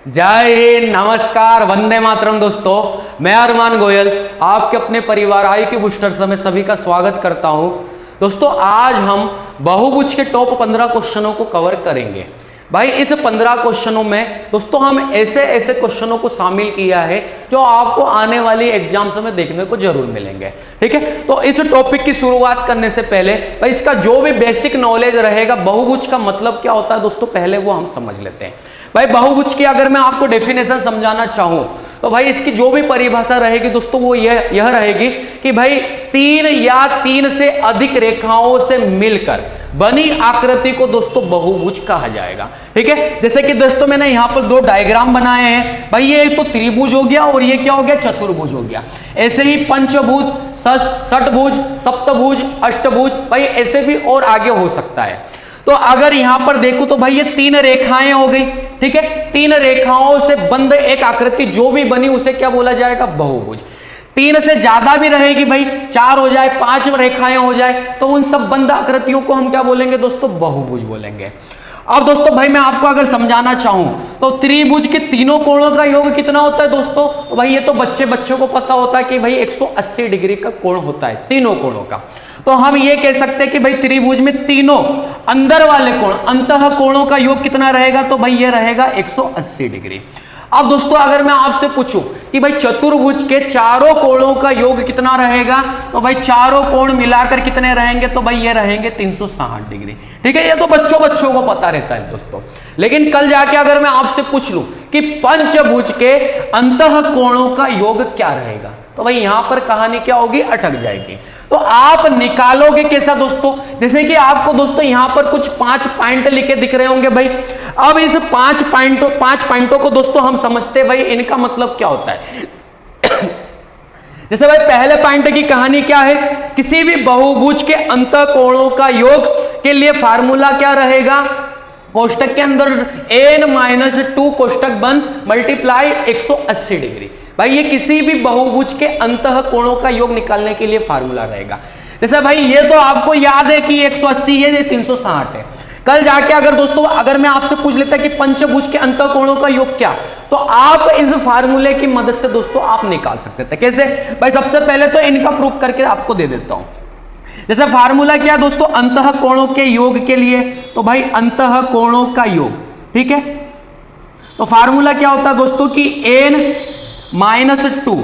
जय हिंद, नमस्कार, वंदे मातरम। दोस्तों, मैं अरमान गोयल आपके अपने परिवार IQ बूस्टर्स में सभी का स्वागत करता हूं। दोस्तों, आज हम बहुभुज के टॉप 15 क्वेश्चनों को कवर करेंगे। भाई, इस 15 क्वेश्चनों में दोस्तों हम ऐसे क्वेश्चनों को शामिल किया है जो आपको आने वाली एग्जाम्स में देखने को जरूर मिलेंगे। ठीक है, तो इस टॉपिक की शुरुआत करने से पहले भाई इसका जो भी बेसिक नॉलेज रहेगा, बहुभुज का मतलब क्या होता है दोस्तों, पहले वो हम समझ लेते हैं। भाई, बहुभुज की अगर मैं आपको डेफिनेशन समझाना चाहूं तो भाई इसकी जो भी परिभाषा रहेगी दोस्तों वो यह रहेगी कि भाई तीन या तीन से अधिक रेखाओं से मिलकर बनी आकृति को दोस्तों बहुभुज कहा जाएगा। ठीक है, जैसे कि दोस्तों मैंने यहां पर दो डायग्राम बनाए हैं। भाई, ये एक तो त्रिभुज हो गया और ये क्या हो गया, चतुर्भुज हो गया। ऐसे ही पंचभुज, षटभुज, सप्तभुज, अष्टभुज, भाई ऐसे भी और आगे हो सकता है। तो अगर यहां पर देखो तो भाई ये तीन रेखाएं हो गई। ठीक है, तीन रेखाओं से बंद एक आकृति जो भी बनी उसे क्या बोला जाएगा, बहुभुज। तीन से ज्यादा भी रहेगी भाई, 4 हो जाए, 5 रेखाएं हो जाए, तो उन सब बंद आकृतियों को हम क्या बोलेंगे दोस्तों, बहुभुज बोलेंगे। अब दोस्तों भाई मैं आपको अगर समझाना चाहूं तो त्रिभुज के तीनों कोणों का योग कितना होता है दोस्तों, भाई ये तो बच्चों को पता होता है कि भाई 180 डिग्री का कोण होता है तीनों कोणों का। तो हम ये कह सकते हैं कि भाई त्रिभुज में तीनों अंदर वाले कोण, अंतः कोणों का योग कितना रहेगा, तो भाई ये रहेगा 180 डिग्री। अब दोस्तों अगर मैं आपसे पूछूं कि भाई चतुर्भुज के चारों कोणों का योग कितना रहेगा, तो भाई चारों कोण मिलाकर कितने रहेंगे, तो भाई ये रहेंगे 360 डिग्री। ठीक है, ये तो बच्चों को पता रहता है दोस्तों। लेकिन कल जाके अगर मैं आपसे पूछ लूं कि पंचभुज के अंतः कोणों का योग क्या रहेगा, तो भाई यहां पर कहानी क्या होगी, अटक जाएगी। तो आप निकालोगे कैसा दोस्तों, जैसे कि आपको दोस्तों यहां पर कुछ 5 पॉइंट लिखे दिख रहे होंगे। भाई अब इस 5 पॉइंटों को दोस्तों हम समझते भाई इनका मतलब क्या होता है। जैसे भाई पहले पॉइंट की कहानी क्या है, किसी भी बहुभुज के अंतः कोणों का योग के लिए फार्मूला क्या रहेगा, कोष्टक के अंदर n-2 कोष्टक बंद मल्टीप्लाई 180 डिग्री। भाई ये किसी भी बहुभुज के अंतः कोणों का योग निकालने के लिए फार्मूला रहेगा। जैसे भाई ये तो आपको याद है कि 180 है, ये 360 है। कल जाके अगर दोस्तों अगर मैं आपसे पूछ लेता कि पंचभुज के अंतः कोणों का योग क्या, तो आप इस फार्मूले की मदद से दोस्तों आप निकाल सकते थे। कैसे भाई, सबसे पहले तो इनका प्रूफ करके आपको दे देता हूं। जैसे फार्मूला क्या दोस्तों, अंतः कोणों के योग के लिए, तो भाई अंतः कोणों का योग। ठीक है, तो फार्मूला क्या होता है दोस्तों कि n-2।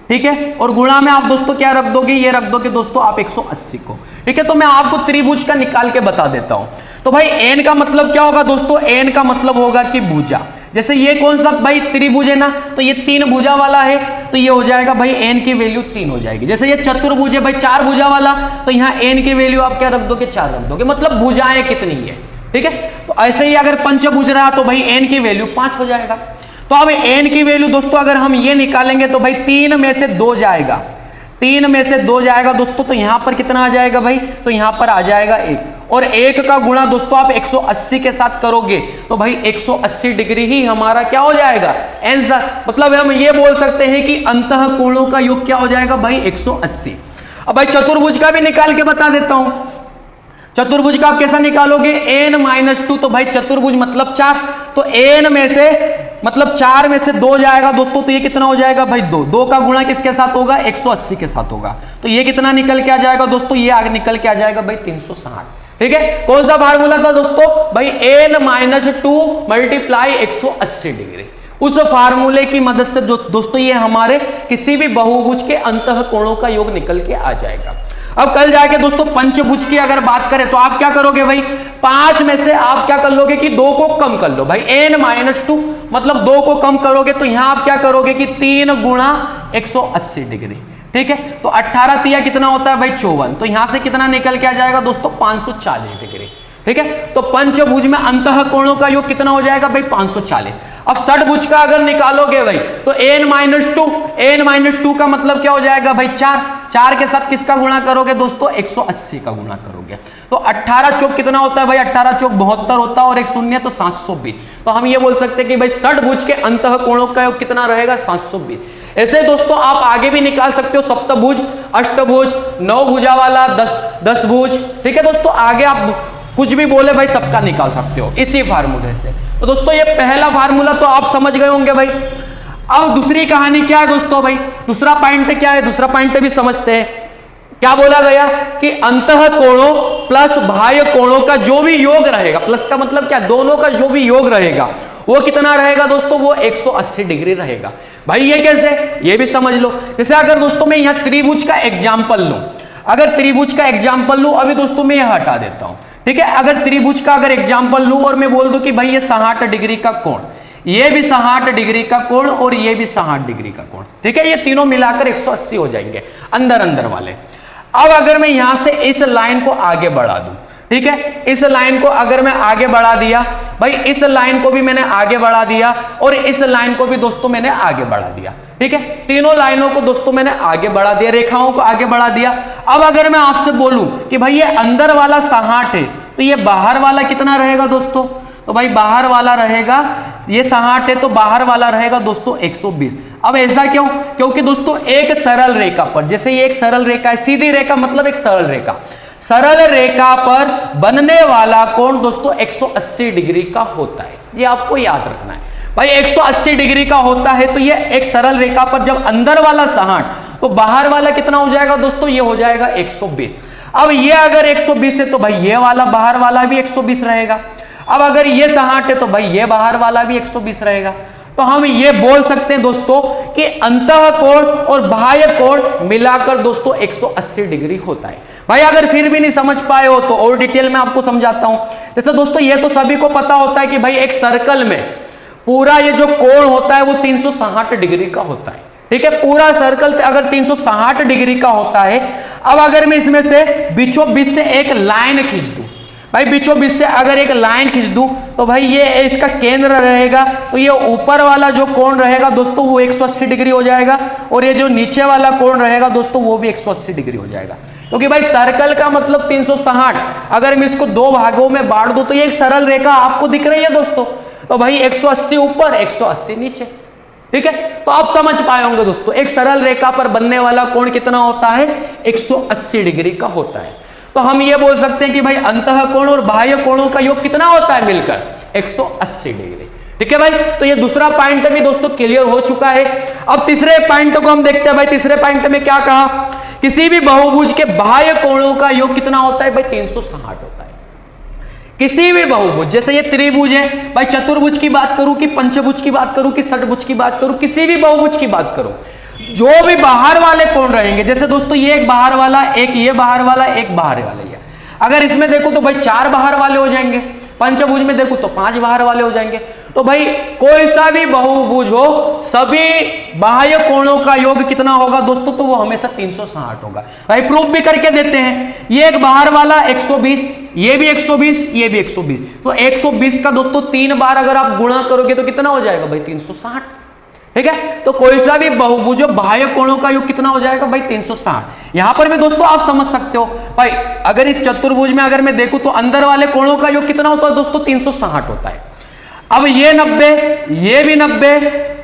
ठीक है, और गुणा में आप दोस्तों क्या रख दोगे, ये रख दोगे दोस्तों आप 180 को। ठीक है, तो मैं आपको त्रिभुज का निकाल के बता देता हूं। तो भाई n का मतलब क्या होगा दोस्तों, n का मतलब होगा कि भुजा। जैसे ये कौन सा भाई त्रिभुज है ना, तो ये 3 भुजा वाला है, तो ये हो जाएगा भाई n की वैल्यू 3 हो जाएगी। जैसे ये चतुर्भुज है भाई 4 भुजा वाला, तो यहाँ n की वैल्यू आप क्या रख दोगे, 4 रख दोगे, मतलब भुजाएं कितनी है। ठीक है, तो ऐसे ही अगर पंचभुज रहा तो भाई n की वैल्यू 5 हो जाएगा। तो अब n की वैल्यू दोस्तों अगर हम ये निकालेंगे तो भाई 3 में से 2 जाएगा, 3 में से 2 जाएगा दोस्तों, तो यहां पर कितना आ जाएगा भाई, तो यहां पर आ जाएगा 1, और 1 का गुणा दोस्तों आप 180 के साथ करोगे तो भाई 180 डिग्री ही हमारा क्या हो जाएगा, आंसर। मतलब हम ये बोल सकते हैं कि अंतः कोणों का योग क्या हो जाएगा भाई, 180। अब भाई चतुर्भुज का भी निकाल के बता देता हूं। चतुर्भुज का आप कैसा निकालोगे, n-2, तो भाई चतुर्भुज मतलब 4, तो n में से मतलब 4 में से 2 जाएगा दोस्तों, तो ये कितना हो जाएगा भाई 2 का गुणा किसके साथ होगा, 180 के साथ होगा, तो ये कितना निकल के आ जाएगा दोस्तों, ये आगे निकल के आ जाएगा भाई 360। ठीक है, कौन सा फार्मूला था दोस्तों, भाई n-2 मल्टीप्लाई 180 डिग्री। उस फार्मूले की मदद से जो दोस्तों ये हमारे किसी भी बहुभुज के अंतः कोणों का योग निकल के आ जाएगा। अब कल जाके दोस्तों पंचभुज की अगर बात करें तो आप क्या करोगे भाई, 5 में से आप क्या कर लोगे कि 2 को कम कर लो। भाई n-2 मतलब 2 को कम करोगे तो यहां आप क्या करोगे कि 3 गुणा 180 डिग्री। ठीक है, तो 18 तिया कितना होता है भाई 54, तो यहां से कितना निकल के आ जाएगा दोस्तों 540 डिग्री। ठीक है, तो पंचभुज में अंतः कोणों का योग कितना हो जाएगा भाई 540। अब षटभुज का अगर निकालोगे भाई तो n-2 का मतलब क्या हो जाएगा भाई 4 के साथ किसका गुणा करोगे दोस्तों, 180 का गुणा करोगे, तो 18 चौक कितना होता है भाई, 18 चौक 72 होता है, और 1 शून्य तो 720। तो हम ये बोल सकते हैं कि भाई षटभुज के अंतः कोणों का योग कितना रहेगा, 720। ऐसे दोस्तों आप आगे भी निकाल सकते हो, सप्तभुज, अष्टभुज, 9 भुजा वाला, 10 भुज। ठीक है दोस्तों, आगे आप कुछ भी बोले भाई सबका निकाल सकते हो इसी फार्मूले से। तो दोस्तों ये पहला फार्मूला तो आप समझ गए होंगे भाई। अब दूसरी कहानी क्या है दोस्तों भाई, दूसरा पॉइंट क्या है, दूसरा पॉइंट भी समझते हैं। क्या बोला गया कि अंतः कोणों प्लस बाह्य कोणों का जो भी योग रहेगा, प्लस का मतलब क्या, दोनों का जो भी योग रहेगा वो कितना रहेगा दोस्तों, वो 180 डिग्री रहेगा। भाई ये कैसे, ये भी समझ लो। जैसे अगर दोस्तों मैं यहां त्रिभुज का एग्जाम्पल लूं, अगर त्रिभुज का एग्जाम्पल लूं, अभी दोस्तों मैं यह हटा देता हूं, ठीक है। अगर त्रिभुज का अगर एग्जाम्पल लूं और मैं बोल दूं कि भाई ये 60 डिग्री का कोण, ये भी 60 डिग्री का कोण और ये भी 60 डिग्री का कोण, ठीक है, ये तीनों मिलाकर 180 हो जाएंगे अंदर अंदर वाले। अब अगर मैं यहां से इस लाइन को आगे बढ़ा दूं, ठीक है, इस लाइन को अगर मैं आगे बढ़ा दिया, भाई इस लाइन को भी मैंने आगे बढ़ा दिया और इस लाइन को भी दोस्तों मैंने आगे बढ़ा दिया, ठीक है, तीनों लाइनों को दोस्तों मैंने आगे बढ़ा दिया, रेखाओं को आगे बढ़ा दिया। अब अगर मैं आपसे बोलूं कि भाई ये अंदर वाला 60 है तो ये बाहर वाला कितना रहेगा दोस्तों, तो भाई बाहर वाला रहेगा, ये 60 है तो बाहर वाला रहेगा दोस्तों 120। अब ऐसा क्यों, क्योंकि दोस्तों एक सरल रेखा पर, जैसे ये एक सरल रेखा है, सीधी रेखा मतलब एक सरल रेखा, सरल रेखा पर बनने वाला कोण दोस्तों 180 डिग्री का होता है, ये आपको याद रखना है। भाई 180 डिग्री का होता है तो ये एक सरल रेखा पर जब अंदर वाला 60 तो बाहर वाला कितना हो जाएगा दोस्तों, ये हो जाएगा 120। अब ये अगर 120 है तो भाई ये वाला बाहर वाला भी 120 रहेगा। अब अगर ये 60 है तो भाई ये बाहर वाला भी 120 रहेगा। तो हम ये बोल सकते हैं दोस्तों कि अंतः कोण और बाह्य कोण मिलाकर दोस्तों 180 डिग्री होता है। भाई अगर फिर भी नहीं समझ पाए हो तो और डिटेल में आपको समझाता हूं। जैसे दोस्तों ये तो सभी को पता होता है कि भाई एक सर्कल में पूरा ये जो कोण होता है वो 360 डिग्री का होता है, ठीक है, पूरा सर्कल अगर 360 डिग्री का होता है। अब अगर मैं इसमें से बीचों बीच से एक लाइन खींच दूं, भाई बीचों बीच से अगर एक लाइन खींच दूं तो भाई ये इसका केंद्र रहेगा, तो ये ऊपर वाला जो कोण रहेगा दोस्तों वो 180 डिग्री हो जाएगा और ये जो नीचे वाला कोण रहेगा दोस्तों वो भी 180 डिग्री हो जाएगा। क्योंकि भाई सर्कल का मतलब 360, अगर मैं इसको दो भागों में बांट दूं तो ये एक सरल रेखा आपको दिख रही है दोस्तों, तो भाई 180 ऊपर 180 नीचे, ठीक है। तो आप समझ पाए होंगे दोस्तों एक सरल रेखा पर बनने वाला कोण कितना होता है, 180 डिग्री का होता है। तो हम ये बोल सकते हैं कि भाई अंतः कोण और बाह्य कोणों का योग कितना होता है मिलकर 180 डिग्री, ठीक है भाई। तो ये दूसरा पॉइंट भी दोस्तों क्लियर हो चुका है। अब तीसरे पॉइंट को हम देखते हैं। भाई तीसरे पॉइंट में क्या कहा, किसी भी बहुभुज के बाह्य कोणों का योग कितना होता है भाई 360 होता है। किसी भी बहुभुज, जैसे ये त्रिभुज है, भाई चतुर्भुज की बात करूं कि पंचभुज की बात करूं कि षटभुज की बात करूं, किसी भी बहुभुज की बात करूं, जो भी बाहर वाले कोण रहेंगे, जैसे दोस्तों ये एक बाहर वाला, एक ये बाहर वाला, एक बाहर वाला, ये अगर इसमें देखो तो भाई 4 बाहर वाले हो जाएंगे, पंचभुज में देखो तो 5 बाहर वाले हो जाएंगे। तो भाई कोई सा भी बहुभुज हो, सभी बाह्य कोणों का योग कितना होगा दोस्तों, तो वो हमेशा 360 होगा। भाई प्रूफ भी करके देते हैं, ये एक बाहर वाला 120, ये भी 120, ये भी 120, तो 120 का दोस्तों 3 बार अगर आप गुणा करोगे तो कितना हो जाएगा भाई 360, ठीक है। तो कोई सा भी बहुभुज बाह्य कोणों का योग कितना हो जाएगा भाई 360। यहां पर में दोस्तों आप समझ सकते हो, भाई अगर इस चतुर्भुज में अगर मैं देखूं तो अंदर वाले कोणों का योग कितना होता है दोस्तों 360 होता है। अब ये 90, ये भी 90,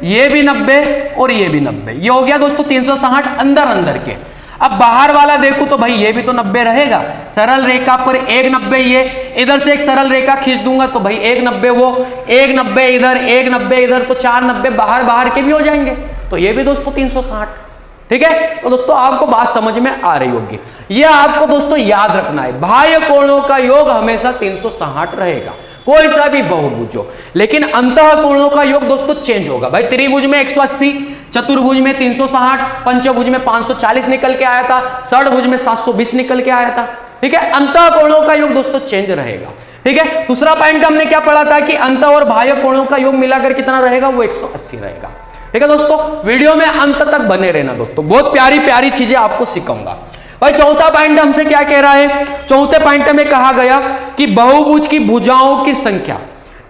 ये भी 90 और ये भी 90, ये हो गया दोस्तों 360 अंदर अंदर के। अब बाहर वाला देखूं तो भाई ये भी तो 90 रहेगा, सरल रेखा पर एक 90, ये इधर से एक सरल रेखा खींच दूंगा तो भाई एक 90, वो एक 90 इधर, एक 90 इधर, तो 4 90 बाहर बाहर के भी हो जाएंगे, तो ये भी दोस्तों 360, ठीक है। तो दोस्तों आपको बात समझ में आ रही होगी। ये आपको दोस्तों याद रखना है, बाह्य कोणों का योग हमेशा 360 रहेगा, कोई सा भी बहुभुज हो। लेकिन अंतः कोणों का योग दोस्तों चेंज होगा। भाई त्रिभुज में 180, चतुर्भुज में 360, पंचभुज में 540 निकल के आया था, षटभुज में 720 निकल के आया था, ठीक है। अंतः कोणों का योग दोस्तों चेंज रहेगा, ठीक है। दूसरा पॉइंट हमने क्या पढ़ा था कि अंतः और बाह्य कोणों का योग मिलाकर कितना रहेगा, वो 180 रहेगा, ठीक है। दोस्तों वीडियो में अंत तक बने रहना दोस्तों, बहुत प्यारी प्यारी चीजें आपको सिखाऊंगा। भाई चौथा पॉइंट हमसे क्या कह रहा है, चौथे पॉइंट में कहा गया कि बहुभुज की भुजाओं की संख्या।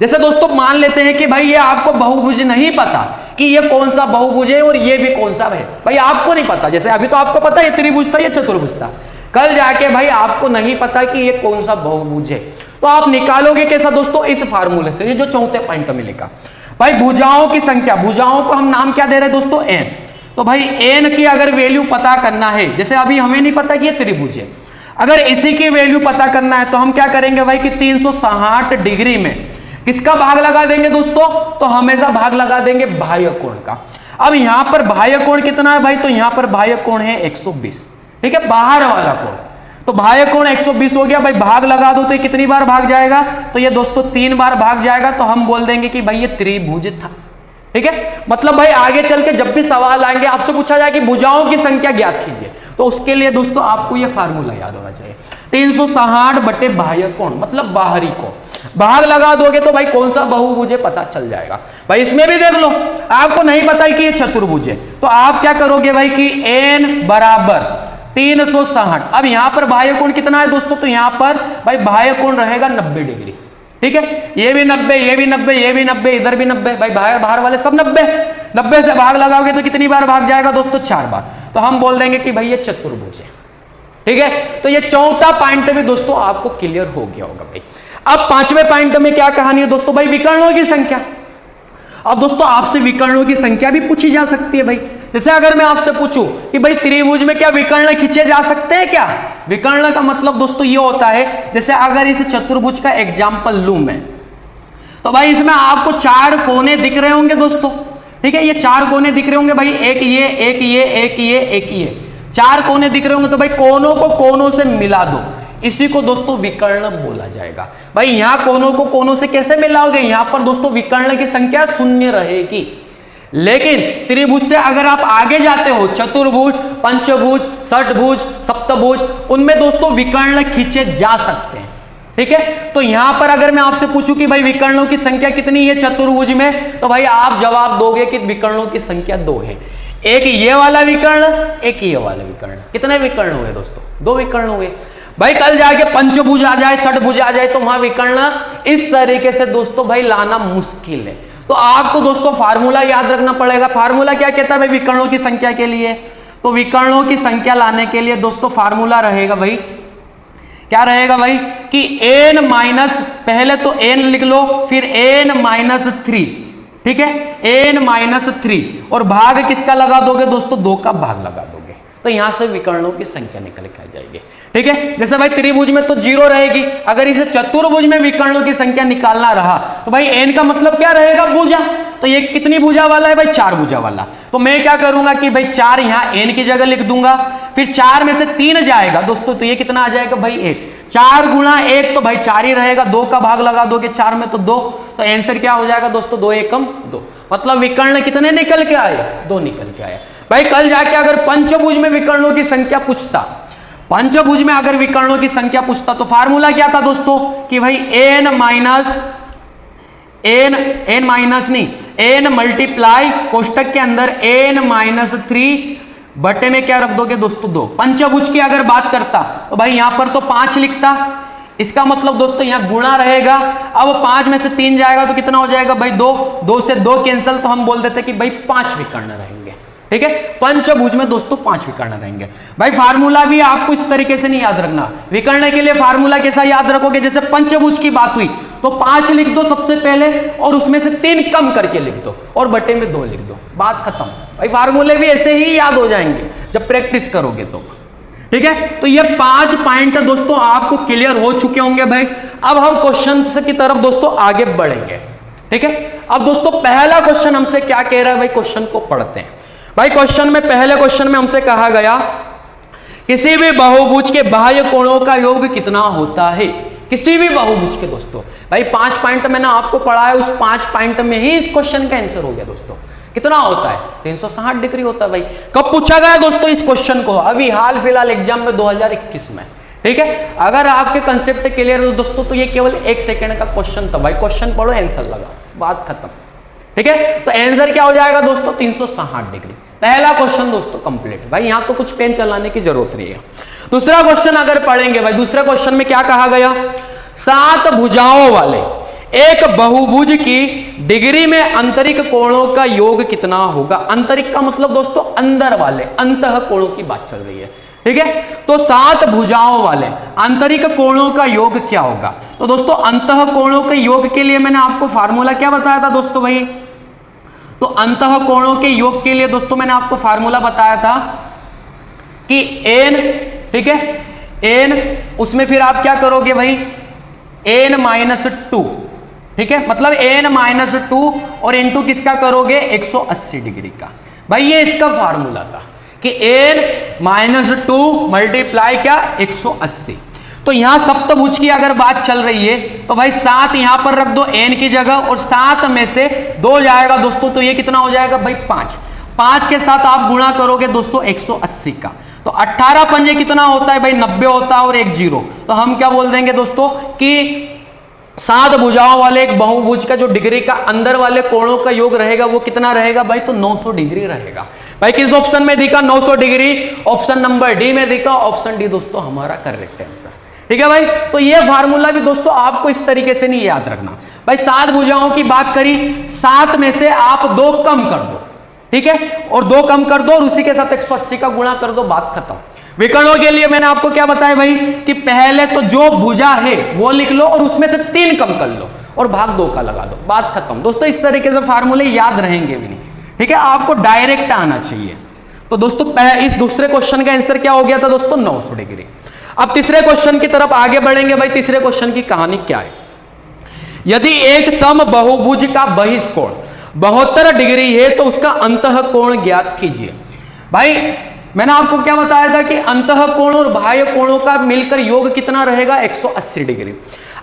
जैसे दोस्तों मान लेते हैं कि भाई ये आपको बहुभुज नहीं पता कि ये कौन सा बहुभुज है और ये भी कौन सा है, भाई आपको नहीं पता। जैसे अभी तो आपको पता है त्रिभुज था, ये चतुर्भुज था, कल जाके भाई आपको नहीं पता कि ये कौन सा बहुभुज है, तो आप निकालोगे कैसा दोस्तों, इस फार्मूले से, ये जो चौथे पॉइंट में लिखा। भाई भुजाओं की संख्या, भुजाओं को हम नाम क्या दे रहे हैं दोस्तों, एन। तो भाई एन की अगर वैल्यू पता करना है, जैसे अभी हमें नहीं पता कि ये त्रिभुज है, अगर इसी की वैल्यू पता करना है तो हम क्या करेंगे भाई कि 360 डिग्री में किसका भाग लगा देंगे दोस्तों? तो हमेशा भाग लगा देंगे बाह्य कोण का। अब यहां पर बाह्य कोण कितना है भाई? तो यहां पर बाह्य कोण है 120, ठीक है, बाहर वाला कोण। तो बाह्य कोण 120 हो गया भाई, भाग लगा दो तो ये कितनी बार भाग जाएगा? तो ये दोस्तों 3 बार भाग जाएगा। तो हम बोल देंगे कि भाई ये त्रिभुज था, ठीक है। मतलब भाई आगे चल के जब भी सवाल आएंगे, आपसे पूछा जाए कि भुजाओं की संख्या ज्ञात कीजिए, तो उसके लिए दोस्तों आपको ये फार्मूला याद होना चाहिए। 360 बटे बाह्य कोण मतलब बाहरी कोण। भाग लगा दोगे तो भाई कौन सा बहुभुज है पता चल जाएगा। भाई इसमें भी देख लो, आपको नहीं पता है कि ये चतुर्भुज है, तो आप क्या करोगे भाई कि n बराबर 360। अब यहां पर बाह्य कोण कितना है दोस्तों? तो यहां पर भाई बाह्य कोण रहेगा 90 डिग्री, ठीक है। ये भी 90, ये भी 90, ये भी 90, इधर भी 90, भाई बाहर वाले सब 90 से भाग लगाओगे तो कितनी बार भाग जाएगा दोस्तों? 4 बार। तो हम बोल देंगे कि भाई ये चतुर्भुज है, ठीक है। तो ये चौथा पॉइंट भी दोस्तों आपको क्लियर हो गया होगा भाई। अब 5वें पॉइंट में क्या कहानी है दोस्तों? भाई विकर्णों की संख्या। अब दोस्तों आपसे विकर्णों की संख्या भी पूछी जा सकती है भाई। जैसे अगर मैं आपसे पूछूं कि भाई त्रिभुज में क्या विकर्ण खींचे जा सकते हैं क्या? विकर्ण का मतलब दोस्तों ये होता है, जैसे अगर इस चतुर्भुज का एग्जांपल लूं मैं, तो भाई इसमें आपको 4 कोने दिख रहे होंगे दोस्तों, ठीक है। ये 4 कोने दिख रहे होंगे भाई, एक ये, एक ये, एक ये, एक ये, 4 कोने दिख रहे होंगे। तो भाई कोनों को कोनों से मिला दो, इसी को दोस्तों विकर्ण बोला जाएगा। भाई यहां कोनों को कोनों से कैसे मिलाओगे? यहां पर दोस्तों विकर्ण की संख्या 0 रहेगी। लेकिन त्रिभुज से अगर आप आगे जाते हो, चतुर्भुज, पंचभुज, षटभुज, सप्तभुज, उनमें दोस्तों विकर्ण खींचे जा सकते हैं, ठीक है। तो यहां पर अगर मैं आपसे पूछूं कि भाई विकर्णों की संख्या कितनी है चतुर्भुज में, तो भाई आप जवाब दोगे कि विकर्णों की संख्या 2 है। एक ये वाला विकर्ण, एक ये वाला विकर्ण। कितने विकर्ण हुए दोस्तों? 2 विकर्ण हुए। भाई कल जाके पंचभुज आ जाए, षटभुज आ जाए, तो वहां विकर्ण इस तरीके से दोस्तों भाई लाना मुश्किल है। तो आपको दोस्तों फार्मूला याद रखना पड़ेगा। फार्मूला क्या कहता है भाई विकर्णों की संख्या के लिए? तो विकर्णों की संख्या लाने के लिए दोस्तों फार्मूला रहेगा भाई, क्या रहेगा भाई कि n माइनस, पहले तो n लिख लो, फिर n-3, ठीक है, n-3, और भाग किसका लगा दोगे दोस्तों? 2 का भाग लगा दोगे। तो यहां से विकर्णों की संख्या निकल के आ जाएगी, ठीक है। जैसे भाई त्रिभुज में तो 0 रहेगी, अगर इसे चतुर्भुज में विकर्णों की संख्या निकालना रहा तो भाई n का मतलब क्या रहेगा? भुजा। तो ये कितनी भुजा वाला है भाई? 4 भुजा वाला। तो मैं क्या करूंगा कि भाई 4 यहां n की जगह लिख दूंगा, फिर 4 में से 3 जाएगा दोस्तों, तो ये कितना आ जाएगा भाई? 1। 4 गुणा 1 तो भाई 4 ही रहेगा, 2 का भाग लगा दोगे 4 में तो 2। तो आंसर क्या हो जाएगा दोस्तों? 2 एकम 2। मतलब विकर्ण कितने निकल के आए? 2 निकल के आए। भाई कल जाके अगर पंचभुज में विकर्णों की संख्या पूछता, पंचभुज में अगर विकर्णों की संख्या पूछता, तो फार्मूला क्या था दोस्तों कि भाई n मल्टीप्लाई कोष्टक के अंदर n-3 बटे में क्या रख दोगे दोस्तों? 2। पंचभुज की अगर बात करता तो भाई यहां पर तो 5 लिखता, इसका मतलब दोस्तों यहां गुणा रहेगा। अब 5 में से 3 जाएगा तो कितना हो जाएगा भाई? 2। 2 से 2 कैंसिल, तो हम बोल देते कि भाई 5 विकर्ण रहेंगे, ठीक है। पंचभुज में दोस्तों 5 विकर्ण रहेंगे। भाई फार्मूला भी आपको इस तरीके से नहीं याद रखना। विकर्ण के लिए फार्मूला कैसा याद रखोगे? जैसे पंचभुज की बात हुई तो 5 लिख दो सबसे पहले, और उसमें से 3 कम करके लिख दो, और बटे में 2 लिख दो, बात खत्म। भाई फार्मूले भी ऐसे ही याद हो जाएंगे जब प्रैक्टिस करोगे तो, ठीक है। तो ये 5 पॉइंट दोस्तों आपको क्लियर हो चुके होंगे भाई। अब हम क्वेश्चन की तरफ दोस्तों आगे बढ़ेंगे, ठीक है। अब दोस्तों पहला क्वेश्चन हमसे क्या कह रहा है भाई? क्वेश्चन को पढ़ते हैं भाई। क्वेश्चन में, पहले क्वेश्चन में हमसे कहा गया किसी भी बहुभुज के बाह्य कोणों का योग कितना होता है? किसी भी बहुभुज के दोस्तों, भाई 5 पॉइंट मैंने आपको पढ़ा है, उस 5 पॉइंट में ही इस क्वेश्चन का आंसर हो गया दोस्तों। कितना होता है? 360 डिग्री होता है भाई। कब पूछा गया दोस्तों इस क्वेश्चन को? अभी हाल फिलहाल एग्जाम में 2021 में, ठीक है। अगर आपके कंसेप्ट क्लियर हो दोस्तों तो ये केवल 1 सेकंड का क्वेश्चन था भाई। क्वेश्चन पढ़ो, आंसर लगाओ, बात खत्म, ठीक है। तो आंसर क्या हो जाएगा दोस्तों? 360 डिग्री। पहला क्वेश्चन दोस्तों कंप्लीट। भाई यहां तो कुछ पेन चलाने की जरूरत नहीं है। दूसरा क्वेश्चन अगर पढ़ेंगे भाई, दूसरे क्वेश्चन में क्या कहा गया? 7 भुजाओं वाले एक बहुभुज की डिग्री में आंतरिक कोणों का योग कितना होगा? आंतरिक का मतलब दोस्तों अंदर वाले, अंतः कोणों की बात चल रही है, ठीक है। तो 7 भुजाओं वाले आंतरिक कोणों का योग क्या होगा? तो दोस्तों अंतः कोणों के योग के लिए मैंने आपको फार्मूला क्या बताया था दोस्तों भाई? तो अंतः कोणों के योग के लिए दोस्तों मैंने आपको फार्मूला बताया था कि n, ठीक है, n, उसमें फिर आप क्या करोगे भाई? n-2, ठीक है, मतलब n-2 और इंटू किसका करोगे 180 डिग्री का। भाई ये इसका फार्मूला था कि n-2 मल्टीप्लाई क्या 180। तो यहां सप्तभुज की अगर बात चल रही है तो भाई 7 यहां पर रख दो n की जगह और 7 में से 2 जाएगा दोस्तों, तो ये कितना हो जाएगा भाई 5। 5 के साथ आप गुणा करोगे दोस्तों 180 का, तो 18 पंजे कितना होता है भाई 90 होता है और एक 0। तो हम क्या बोल देंगे दोस्तों कि 7 भुजाओं वाले एक बहुभुज का जो डिग्री का अंदर वाले कोणों का योग रहेगा वो कितना रहेगा भाई, तो 900 डिग्री रहेगा। भाई किस ऑप्शन में दिखा 900 डिग्री, ऑप्शन नंबर डी में दिखा, ऑप्शन डी दोस्तों हमारा करेक्ट आंसर। ठीक है भाई, तो ये फार्मूला भी दोस्तों आपको इस तरीके से नहीं याद रखना। भाई 7 भुजाओं की बात करी, 7 में से आप 2 कम कर दो, ठीक है, और 2 कम कर दो और उसी के साथ 180 का गुणा कर दो, बात खत्म। विकर्णों के लिए मैंने आपको क्या बताया भाई कि पहले तो जो भुजा है वो लिख लो और उसमें से 3 कम कर लो और भाग 2 का लगा दो, बात खत्म। दोस्तों इस तरीके से फार्मूले याद रहेंगे भी नहीं, ठीक है, आपको डायरेक्ट आना चाहिए। तो दोस्तों इस दूसरे क्वेश्चन का आंसर क्या हो गया था दोस्तों 900 डिग्री। अब तीसरे क्वेश्चन की तरफ आगे बढ़ेंगे। भाई तीसरे क्वेश्चन की कहानी क्या है, यदि एक सम बहुभुज का बहिष्कोण 72 डिग्री है तो उसका अंतः कोण ज्ञात कीजिए। भाई मैंने आपको क्या बताया था कि अंतः कोण और बाह्य कोणों का मिलकर योग कितना रहेगा 180 डिग्री।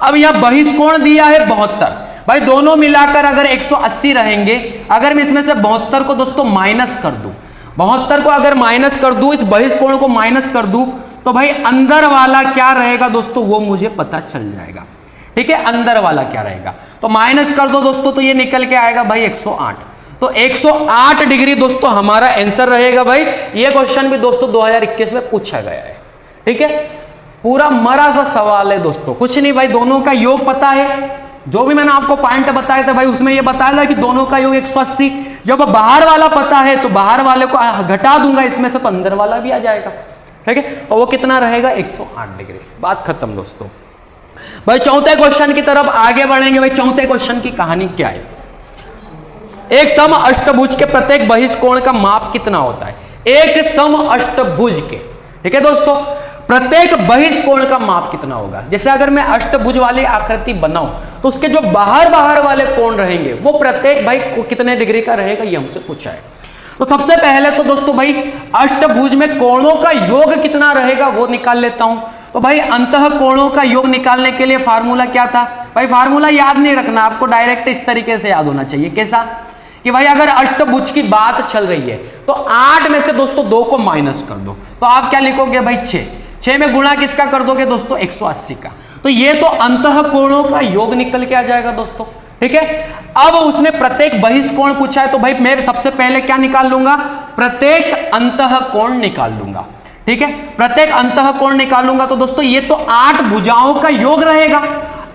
अब यह बहिष्कोण दिया है 72, भाई दोनों मिलाकर अगर 180 रहेंगे, अगर मैं इसमें से 72 को दोस्तों माइनस कर दूं, 72 को अगर माइनस कर दूं, इस बहिष्कोण को माइनस कर दूं, तो भाई अंदर वाला क्या रहेगा दोस्तों वो मुझे पता चल जाएगा। ठीक है, अंदर वाला क्या रहेगा, तो माइनस कर दो दोस्तों, तो ये निकल के आएगा भाई 108। तो 108 डिग्री दोस्तों हमारा आंसर रहेगा। भाई ये क्वेश्चन भी दोस्तों 2021 में पूछा गया है। ठीक है, पूरा मरा सा सवाल है दोस्तों, कुछ नहीं भाई, दोनों का योग पता है, जो भी मैंने आपको पॉइंट बताया था भाई उसमें ये बताया था कि दोनों का योग 180। जब बाहर वाला पता है तो बाहर वाले को घटा दूंगा इसमें से, तो अंदर वाला भी आ जाएगा। ठीक है, और वो कितना रहेगा 108 डिग्री, बात खत्म दोस्तों। भाई चौथे क्वेश्चन की तरफ आगे बढ़ेंगे। भाई चौथे क्वेश्चन की कहानी क्या है, एक सम अष्टभुज के प्रत्येक बहिष्कोण का माप कितना होता है। एक सम अष्टभुज के, ठीक है दोस्तों, प्रत्येक बहिष्कोण का माप कितना होगा। जैसे अगर मैं अष्टभुज वाली आकृति बनाऊं तो उसके जो बाहर बाहर वाले कोण रहेंगे वो प्रत्येक भाई कितने डिग्री का रहेगा, ये हमसे पूछा है। तो सबसे पहले तो दोस्तों भाई अष्टभुज में कोणों का योग कितना रहेगा वो निकाल लेता हूं। तो भाई अंतः कोणों का योग निकालने के लिए फार्मूला क्या था भाई, फार्मूला याद नहीं रखना, आपको डायरेक्ट इस तरीके से याद होना चाहिए। कैसा कि भाई अगर अष्टभुज की बात चल रही है तो 8 में से दोस्तों 2 को माइनस कर दो, तो आप क्या लिखोगे भाई 6 में गुणा किसका कर दोगे दोस्तों 180 का, तो ये तो अंतः कोणों का योग निकल के आ जाएगा दोस्तों। ठीक है, अब उसने प्रत्येक बहिष्कोण पूछा है तो भाई मैं सबसे पहले क्या निकाल लूंगा, प्रत्येक अंतः कोण निकाल लूंगा। ठीक है, प्रत्येक अंतः कोण निकालूंगा तो दोस्तों ये तो 8 भुजाओं का योग रहेगा,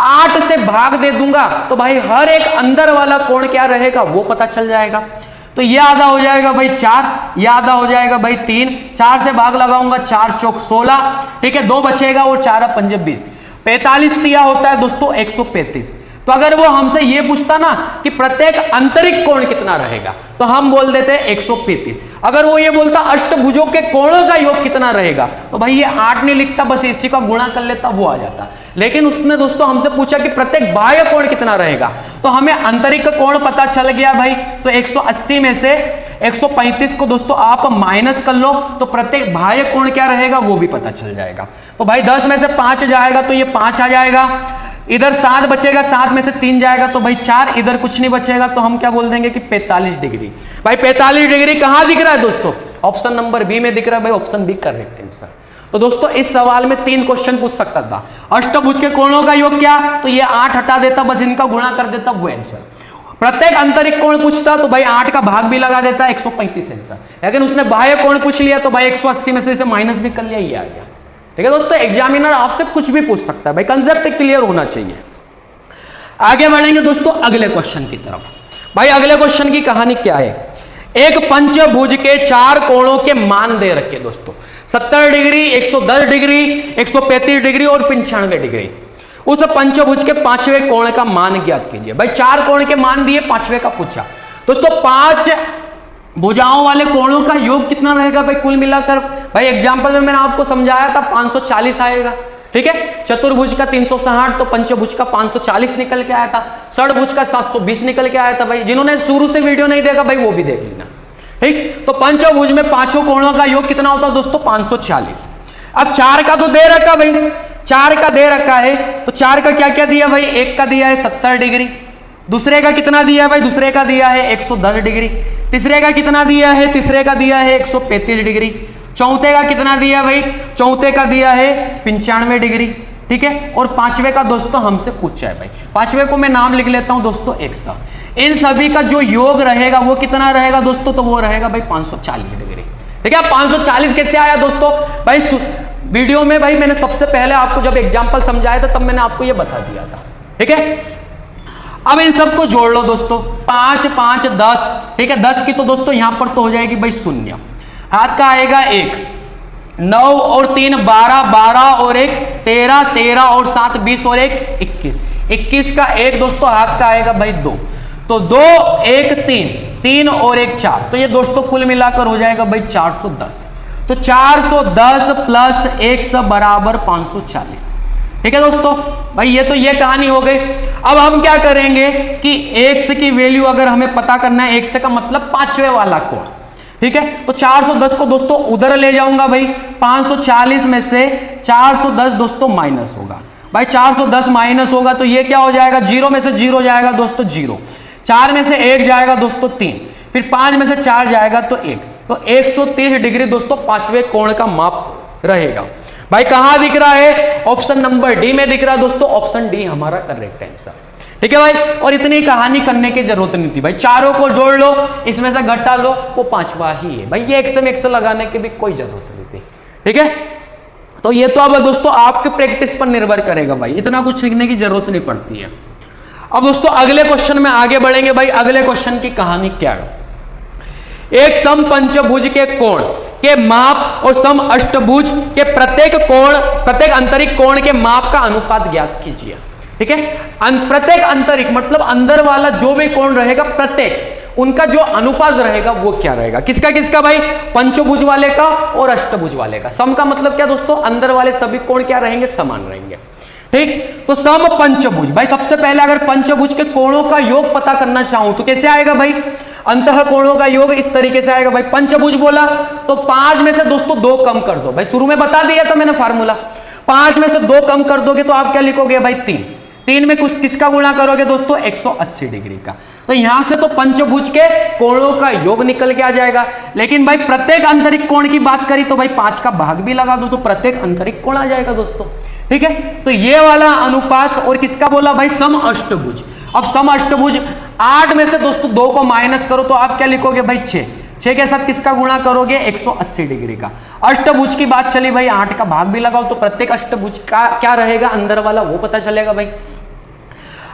8 से भाग दे दूंगा तो भाई हर एक अंदर वाला कोण क्या रहेगा वो पता चल जाएगा। तो ये आधा हो जाएगा भाई 4, ये आधा हो जाएगा भाई 3, 4 से भाग लगाऊंगा 4 चौक 16, ठीक है 2 बचेगा और 4 पंजे 20, 45 दिया होता है दोस्तों 135। तो अगर वो हमसे ये पूछता ना कि प्रत्येक आंतरिक कोण कितना रहेगा तो हम बोल देते 135। अगर वो ये बोलता अष्टभुजों के कोणों का योग कितना रहेगा तो भाई ये 8 नहीं लिखता, बस इसी का गुणा कर लेता, वो आ जाता। लेकिन उसने दोस्तों हमसे पूछा कि प्रत्येक बाह्य कोण कितना रहेगा, तो हमें आंतरिक कोण पता चल गया भाई। तो 180 में से 135 को दोस्तों आप माइनस कर लो तो प्रत्येक बाह्य कोण क्या रहेगा वो भी पता चल जाएगा। तो भाई 10 में से 5 जाएगा तो ये 5 आ जाएगा, इधर 7 बचेगा, 7 में से 3 जाएगा तो भाई 4, इधर कुछ नहीं बचेगा तो हम क्या बोल देंगे कि 45 डिग्री। भाई 45 डिग्री कहां दिख रहा है दोस्तों, ऑप्शन नंबर बी में दिख रहा है भाई, ऑप्शन बी करेक्ट आंसर। तो दोस्तों इस सवाल में 3 क्वेश्चन पूछ सकता था, अष्टभुज के कोणों का योग क्या, तो ये 8 हटा देता, बस इनका गुणा कर देता, वो आंसर। प्रत्येक आंतरिक कोण पूछता तो भाई 8 का भाग भी लगा देता, 135 आंसर। लेकिन उसने बाह्य कोण पूछ लिया तो भाई 180 में से इसे माइनस भी कर लिया, ये आ गया। ठीक है दोस्तों, एग्जामिनर आपसे कुछ भी पूछ सकता है, भाई कंसेप्ट क्लियर होना चाहिए। आगे बढ़ेंगे दोस्तों अगले क्वेश्चन की तरफ। भाई अगले क्वेश्चन की कहानी क्या है, एक पंचभुज के 4 कोणों के मान दे रखे दोस्तों, 70 डिग्री, 110 डिग्री, 135 डिग्री और 95 डिग्री। उस पंचभुज के 5वें कोण का मान ज्ञात कीजिए। भाई 4 कोण के मान दिए, 5वें का पूछा दोस्तों। 5 भुजाओं वाले कोणों का योग कितना रहेगा भाई कुल मिलाकर। भाई एग्जांपल में मैंने आपको समझाया था 540 आएगा। ठीक है। चतुर्भुज का 360, तो पंचभुज का 540 निकल के आया था। षडभुज का 720 निकल के आया था भाई। जिन्होंने शुरू से वीडियो नहीं देखा भाई वो भी देख लेना, ठीक। तो पंचभुज में पांचों कोणों का योग कितना होता है दोस्तों? 540। अब 4 का तो दे रखा भाई, 4 का दे रखा है, तो 4 का क्या क्या दिया भाई? एक का दिया है 70 डिग्री, दूसरे का कितना दिया है भाई? दूसरे का दिया है 110 डिग्री, तीसरे का कितना दिया है? तीसरे का दिया है 135 डिग्री, चौथे का कितना दिया भाई? चौथे का दिया है 95 डिग्री, ठीक है। और पांचवे का दोस्तों हमसे पूछा है भाई, पांचवे को मैं नाम लिख लेता हूं दोस्तों 100। इन सभी का जो योग रहेगा वो कितना रहेगा दोस्तों? तो वो रहेगा भाई 540 डिग्री, ठीक है। 540 कैसे आया दोस्तों? भाई वीडियो में भाई मैंने सबसे पहले आपको जब एग्जांपल समझाया था तब मैंने आपको ये बता दिया था, ठीक है। अब इन सबको जोड़ लो दोस्तों, 5 5 10, ठीक है। 10 की तो दोस्तों यहां पर तो हो जाएगी भाई 0, हाथ का आएगा 1, 9 और 3 12, 12 और 1 13, 13 और 7 20 और 1 21, 21 का 1 दोस्तों हाथ का आएगा भाई 2, तो 2 1 3, 3 और 1 4, तो ये दोस्तों कुल मिलाकर हो जाएगा भाई 410। तो 410 प्लस 100 बराबर 540, ठीक है दोस्तों। भाई ये कहानी हो गई। अब हम क्या करेंगे कि x की वैल्यू अगर हमें पता करना है, x का मतलब पांचवे वाला कोण, ठीक है। तो 410 को दोस्तों उधर ले जाऊंगा भाई, 540 में से 410 दोस्तों माइनस होगा भाई, 410 माइनस होगा तो ये क्या हो जाएगा? 0 में से 0 जाएगा दोस्तों 0, 4 में से 1 जाएगा दोस्तों 3, फिर 5 में से 4 जाएगा तो 1, तो 130 डिग्री दोस्तों पांचवे कोण का माप रहेगा भाई। कहां दिख रहा है? ऑप्शन नंबर डी में दिख रहा है दोस्तों, ऑप्शन डी हमारा करेक्ट आंसर, ठीक है भाई। और इतनी कहानी करने की जरूरत नहीं थी भाई, चारों को जोड़ लो, इसमें से घटा लो, वो पांचवा ही है भाई। ये एक्स में एक्स लगाने की भी कोई जरूरत नहीं थी, ठीक है। तो ये तो अब दोस्तों आपके प्रैक्टिस पर निर्भर करेगा भाई, इतना कुछ सीखने की जरूरत नहीं पड़ती है। अब दोस्तों अगले क्वेश्चन में आगे बढ़ेंगे भाई। अगले क्वेश्चन की कहानी क्या है? एक सम पंचभुज के कोण के माप और सम अष्टभुज के प्रत्येक आंतरिक कोण के माप का अनुपात ज्ञात कीजिए, ठीक है। प्रत्येक आंतरिक मतलब अंदर वाला जो भी कोण रहेगा, प्रत्येक उनका जो अनुपात रहेगा वो क्या रहेगा? किसका किसका भाई? पंचभुज वाले का और अष्टभुज वाले का। सम का मतलब क्या दोस्तों? अंदर वाले सभी कोण क्या रहेंगे? समान रहेंगे, ठीक। तो सम पंचभुज भाई, सबसे पहले अगर पंचभुज के कोणों का योग पता करना चाहूं तो कैसे आएगा भाई? अंतः कोणों का योग इस तरीके से आएगा भाई। पंचभुज बोला तो 5 में से दोस्तों 2 कम कर दो भाई, शुरू में बता दिया था मैंने फार्मूला। 5 में से 2 कम कर दोगे तो आप क्या लिखोगे भाई? 3, 3 में कुछ किसका गुणा करोगे दोस्तों? 180 डिग्री का। तो यहां से तो पंचभुज के कोणों का योग निकल के आ जाएगा। लेकिन भाई प्रत्येक आंतरिक कोण की बात करी तो भाई 5 का भाग भी लगा दो तो प्रत्येक आंतरिक कोण आ जाएगा दोस्तों, ठीक है। तो ये वाला अनुपात, और किसका बोला भाई? सम अष्टभुज। अब सम अष्टभुज 8 में से दोस्तों 2 को माइनस करो तो आप क्या लिखोगे भाई? 6, 6 के साथ किसका गुणा करोगे? 180 डिग्री का। अष्टभुज की बात चली भाई, 8 का भाग भी लगाओ तो प्रत्येक अष्टभुज का क्या रहेगा अंदर वाला वो पता चलेगा भाई।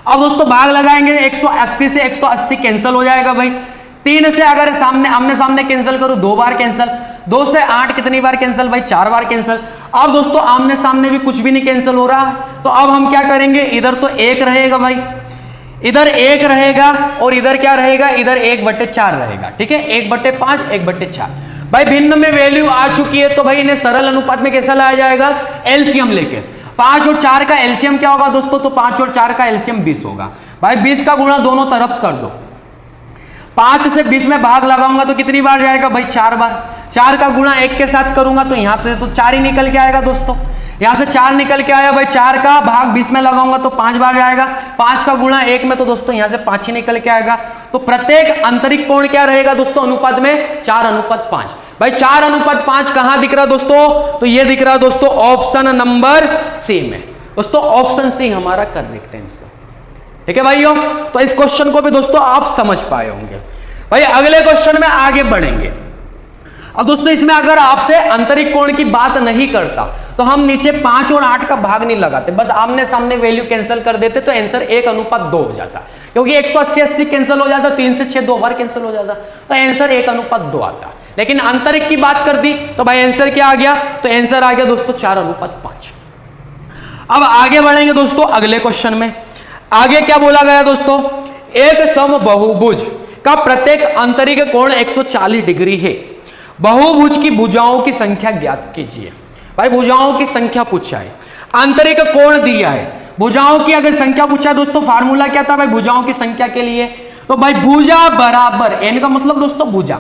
अब दोस्तों भाग लगाएंगे, 180 से 180 कैंसिल हो जाएगा भाई। 3 से अगर आमने सामने कैंसिल करो 2 बार कैंसिल, 2 से 8 कितनी बार कैंसिल भाई? 4 बार कैंसिल। अब दोस्तों आमने सामने भी कुछ भी नहीं कैंसिल हो रहा, तो अब हम क्या करेंगे? इधर तो 1 रहेगा भाई, इधर 1 रहेगा और इधर क्या रहेगा? इधर 1/4 रहेगा, ठीक है। 1/5 1/4 भाई। भिन्न में वैल्यू आ चुकी है तो भाई इन्हें सरल अनुपात में कैसा लाया जाएगा? एलसीएम लेके। 5 और 4 का एलसीएम क्या होगा दोस्तों? तो 5 और 4 का एलसीएम 20 होगा भाई। 20 का गुणा दोनों तरफ कर दो। 5 से 20 में भाग लगाऊंगा तो कितनी बार जाएगा भाई? 4 बार। 4 का गुणा 1 के साथ करूंगा तो यहां से तो 4 ही निकल के आएगा दोस्तों। यहां से 4 निकल के आया भाई। 4 का भाग 20 में लगाऊंगा तो 5 बार जाएगा। 5 का गुणा 1 में तो दोस्तों यहां से 5 ही निकल के आएगा। तो प्रत्येक आंतरिक कोण क्या रहेगा दोस्तों अनुपात में? 4:5 भाई। 4:5 कहां दिख रहा है दोस्तों? तो ये दिख रहा है दोस्तों ऑप्शन नंबर सी में। दोस्तों ऑप्शन सी हमारा करेक्ट आंसर, ठीक है भाइयों। तो इस क्वेश्चन को भी दोस्तों आप समझ पाए होंगे भाई। अगले क्वेश्चन में आगे बढ़ेंगे। अब दोस्तों इसमें अगर आपसे आंतरिक कोण की बात नहीं करता तो हम नीचे 5 और 8 का भाग नहीं लगाते, बस आमने सामने वैल्यू कैंसिल कर देते तो आंसर 1:2 हो जाता। क्योंकि 180 कैंसिल हो जाता, 3 से 6 2 बार कैंसिल हो जाता, तो आंसर 1:2 आता। लेकिन आंतरिक की बात कर दी तो भाई आंसर क्या आ गया? तो आंसर आ गया दोस्तों 4:5। अब आगे बढ़ेंगे दोस्तों अगले क्वेश्चन में। आगे क्या बोला गया दोस्तों? एक सम बहुभुज का प्रत्येक आंतरिक कोण 140 डिग्री है। बहुभुज की भुजाओं की संख्या ज्ञात कीजिए भाई भुजाओं की संख्या पूछा है, आंतरिक कोण दिया है, भुजाओं की अगर संख्या पूछा दोस्तों, फार्मूला क्या था भाई भुजाओं की संख्या के लिए? तो भाई भुजा बराबर, एन का मतलब दोस्तों भुजा,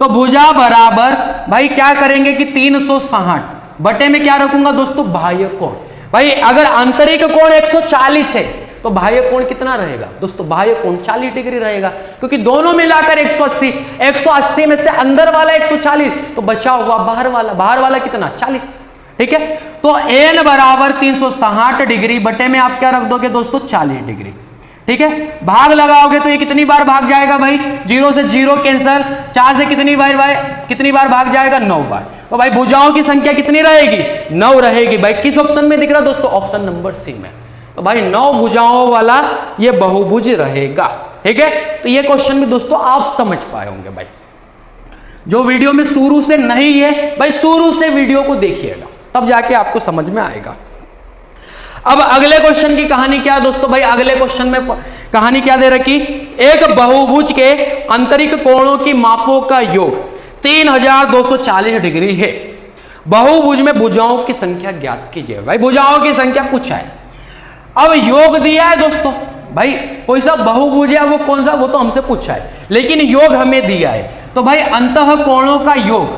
तो भुजा बराबर भाई क्या करेंगे कि 360 बटे में क्या रखूंगा दोस्तों, बाह्य कोण। भाई अगर आंतरिक कोण 140 है तो बाह्य कोण कितना रहेगा दोस्तों, बाह्य कोण 40 डिग्री रहेगा, क्योंकि दोनों मिलाकर 180, 180 में से अंदर वाला 140 तो बचा हुआ बाहर वाला कितना 40, ठीक है। तो n बराबर 360 डिग्री बटे में आप क्या रख दोगे दोस्तों 40 डिग्री, ठीक है। भाग लगाओगे तो ये कितनी बार भाग जाएगा भाई, 0 से 0 कैंसल, 4 से कितनी बार भाग जाएगा 9 बार। तो भाई भुजाओं की संख्या कितनी रहेगी 9 रहेगी। भाई किस ऑप्शन में दिख रहा दोस्तों, ऑप्शन नंबर सी में। तो भाई 9 भुजाओं वाला ये बहुभुज रहेगा, ठीक है। तो ये क्वेश्चन भी दोस्तों आप समझ पाए होंगे। भाई जो वीडियो में शुरू से नहीं है भाई शुरू से वीडियो को देखिएगा, तब जाके आपको समझ में आएगा। अब अगले क्वेश्चन की कहानी क्या है दोस्तों, भाई अगले क्वेश्चन में कहानी क्या दे रखी, एक बहुभुज के आंतरिक कोणों की मापों का योग 3240 डिग्री है, बहुभुज में भुजाओं की संख्या ज्ञात कीजिए। भाई भुजाओं की संख्या पूछा है, अब योग दिया है दोस्तों, भाई कोई सा बहुभुज है वो कौन सा, वो तो हमसे पूछा है, लेकिन योग हमें दिया है। तो भाई अंतः कोणों का योग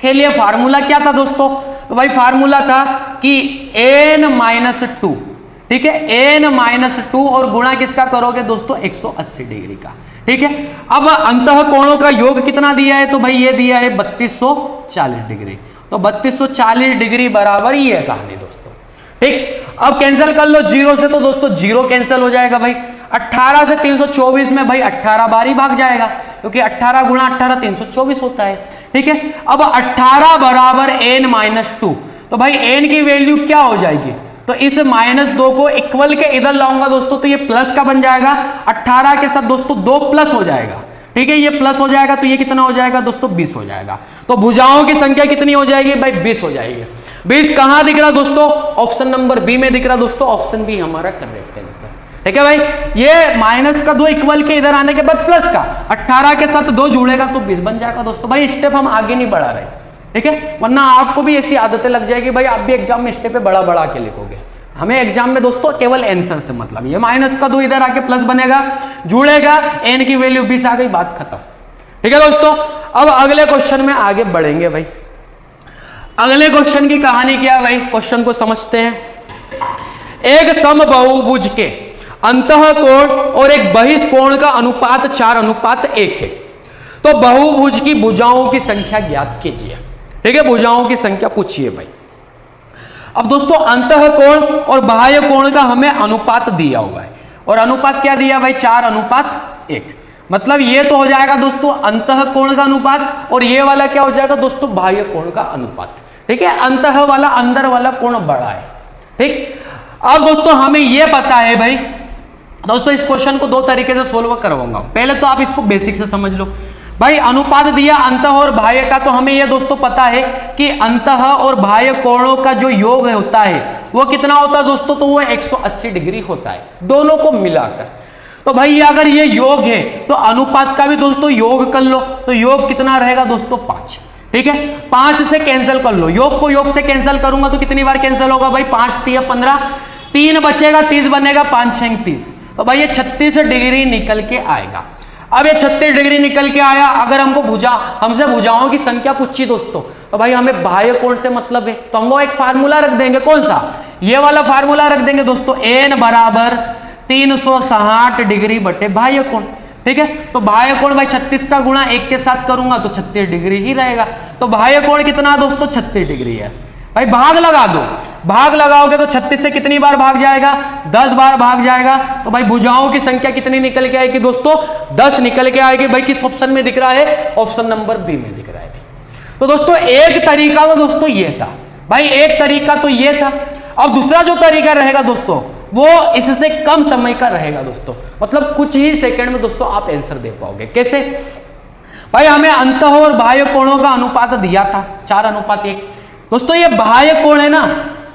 के लिए फार्मूला क्या था दोस्तों, तो भाई फार्मूला था कि n-2, ठीक है, n-2 और गुणा किसका करोगे दोस्तों 180 डिग्री का, ठीक है। अब अंतः कोणों का योग कितना दिया है, तो भाई ये दिया है 3240 डिग्री, तो 3240 डिग्री बराबर ही है कहानी दोस्तों, ठीक। अब कैंसिल कर लो 0 से, तो दोस्तों 0 कैंसिल हो जाएगा। भाई 18 से 324 में भाई 18 बार ही भाग जाएगा, क्योंकि 18 गुणा 18 324 होता है, ठीक है। अब 18 बराबर n-2, तो भाई n की वैल्यू क्या हो जाएगी, तो इस -2 को इक्वल के इधर लाऊंगा दोस्तों, तो ये प्लस का बन जाएगा, 18 के साथ दोस्तों 2 प्लस हो जाएगा, ठीक है, ये प्लस हो जाएगा, तो ये कितना हो जाएगा दोस्तों 20 हो जाएगा। तो भुजाओं की संख्या कितनी हो जाएगी भाई 20 हो जाएगी। 20 कहां दिख रहा दोस्तों, ऑप्शन नंबर बी में दिख रहा दोस्तों, ऑप्शन बी हमारा करेक्ट आंसर, ठीक है। भाई ये माइनस का 2 इक्वल के इधर आने के बाद प्लस का 18 के साथ 2 जुड़ेगा तो 20 बन जाएगा दोस्तों। भाई स्टेप हम आगे नहीं बढ़ा रहे, ठीक है, वरना आपको भी ऐसी आदतें लग जाएगी भाई, आप भी एग्जाम में स्टेप पे बड़ा के लिखोगे। हमें एग्जाम में दोस्तों केवल आंसर से मतलब, ये -2 इधर आके प्लस बनेगा, जुड़ेगा, n की वैल्यू 20 आ गई, बात खत्म, ठीक है दोस्तों। अब अगले क्वेश्चन में आगे बढ़ेंगे। भाई अगले क्वेश्चन की कहानी क्या है, भाई क्वेश्चन को समझते हैं। एक समबाहुभुज के अंतः कोण और एक बहिष्कोण का अनुपात 4:1 है, तो बहुभुज की भुजाओं की संख्या ज्ञात कीजिए, ठीक है, भुजाओं की संख्या पूछिए। भाई अब दोस्तों अंतः कोण और बाह्य कोण का हमें अनुपात दिया हुआ है, और अनुपात क्या दिया भाई 4:1, मतलब ये तो हो जाएगा दोस्तों अंतः कोण का अनुपात, और ये वाला क्या हो जाएगा दोस्तों बाह्य कोण का अनुपात, ठीक है। अंतः वाला अंदर वाला कोण बड़ा है, ठीक। अब दोस्तों हमें ये पता है भाई दोस्तों, इस क्वेश्चन को 2 तरीके से सोल्व करवाऊंगा। पहले तो आप इसको बेसिक से समझ लो। भाई अनुपात दिया अंतः और बाह्य का, तो हमें यह दोस्तों पता है कि अंतः और बाह्य कोणों का जो योग होता है वो कितना होता है दोस्तों, तो वो 180 डिग्री होता है दोनों को मिलाकर। तो भाई अगर ये योग है तो अनुपात का भी दोस्तों योग कर लो, तो योग कितना रहेगा दोस्तों 5, ठीक है। 5 से कैंसिल कर लो, योग को योग से कैंसिल करूंगा तो कितनी बार कैंसिल होगा भाई 5 3 15, 3 बचेगा 30 बनेगा, 5 6 30, तो भाई ये 36 डिग्री निकल के आएगा। अब ये 36 डिग्री निकल के आया, अगर हमको हमसे भुजाओं की संख्या पूछी दोस्तों, तो भाई हमें बाह्य कोण से मतलब है, तो हम वो एक फार्मूला रख देंगे, कौन सा, ये वाला फार्मूला रख देंगे दोस्तों, n बराबर 360 डिग्री बटे बाह्य कोण, ठीक है। तो बाह्य कोण भाई 36 का गुणा 1 के साथ करूंगा तो 36 डिग्री ही रहेगा, तो बाह्य कोण कितना दोस्तों 36 डिग्री है। भाई भाग लगा दो, भाग लगाओगे तो 36 से कितनी बार भाग जाएगा 10 बार भाग जाएगा, तो भाई भुजाओं की संख्या कितनी निकल के आएगी दोस्तों 10 निकल के आएगी। भाई किस ऑप्शन में दिख रहा है, ऑप्शन नंबर बी में दिख रहा है। तो दोस्तों एक तरीका तो दोस्तों ये था, भाई एक तरीका तो ये था। अब दूसरा जो तरीका रहेगा दोस्तों वो इससे कम समय का रहेगा दोस्तों, मतलब कुछ ही सेकंड में दोस्तों आप आंसर दे पाओगे। कैसे, भाई हमें अंतः और बाह्य कोणों का अनुपात दिया था 4:1। दोस्तों ये बाह्य कोण है ना,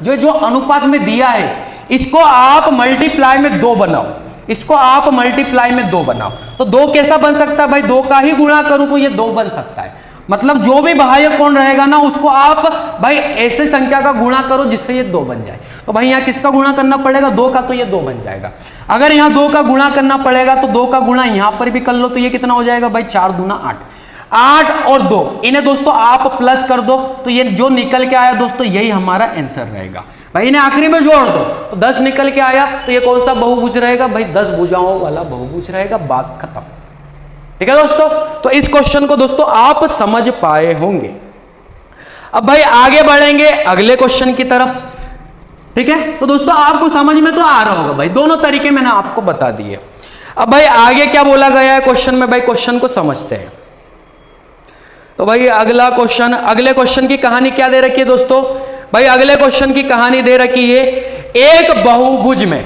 जो अनुपात में दिया है, इसको आप मल्टीप्लाई में 2 बनाओ, इसको आप मल्टीप्लाई में 2 बनाओ, तो 2 कैसा बन सकता है भाई, 2 का ही गुणा करूं तो ये 2 बन सकता है। मतलब जो भी बाह्य कोण रहेगा ना उसको आप भाई ऐसे संख्या का गुणा करो जिससे ये 2 बन जाए। तो भाई यहाँ किसका गुणा करना पड़ेगा, 2 का, तो ये 2 बन जाएगा। अगर यहाँ 2 का गुणा करना पड़ेगा तो 2 का गुणा यहाँ पर भी कर लो, तो ये कितना हो जाएगा भाई 4 दूना 8, 8 और 2 इन्हें दोस्तों आप प्लस कर दो, तो ये जो निकल के आया दोस्तों यही हमारा आंसर रहेगा। भाई इन्हें आखिरी में जोड़ दो तो 10 निकल के आया, तो ये कौन सा बहुभुज रहेगा भाई, 10 भुजाओं वाला बहुभुज रहेगा। बात खत्म। ठीक है दोस्तों, तो इस क्वेश्चन को दोस्तों आप समझ पाए होंगे। अब भाई आगे बढ़ेंगे अगले क्वेश्चन की तरफ। ठीक है, तो दोस्तों आपको समझ में तो आ रहा होगा भाई, दोनों तरीके मैंने आपको बता दिए। अब भाई आगे क्या बोला गया है क्वेश्चन में, भाई क्वेश्चन को समझते हैं। तो भाई अगला क्वेश्चन, अगले क्वेश्चन की कहानी क्या दे रखी है दोस्तों, भाई अगले क्वेश्चन की कहानी दे रखी है, एक बहुभुज में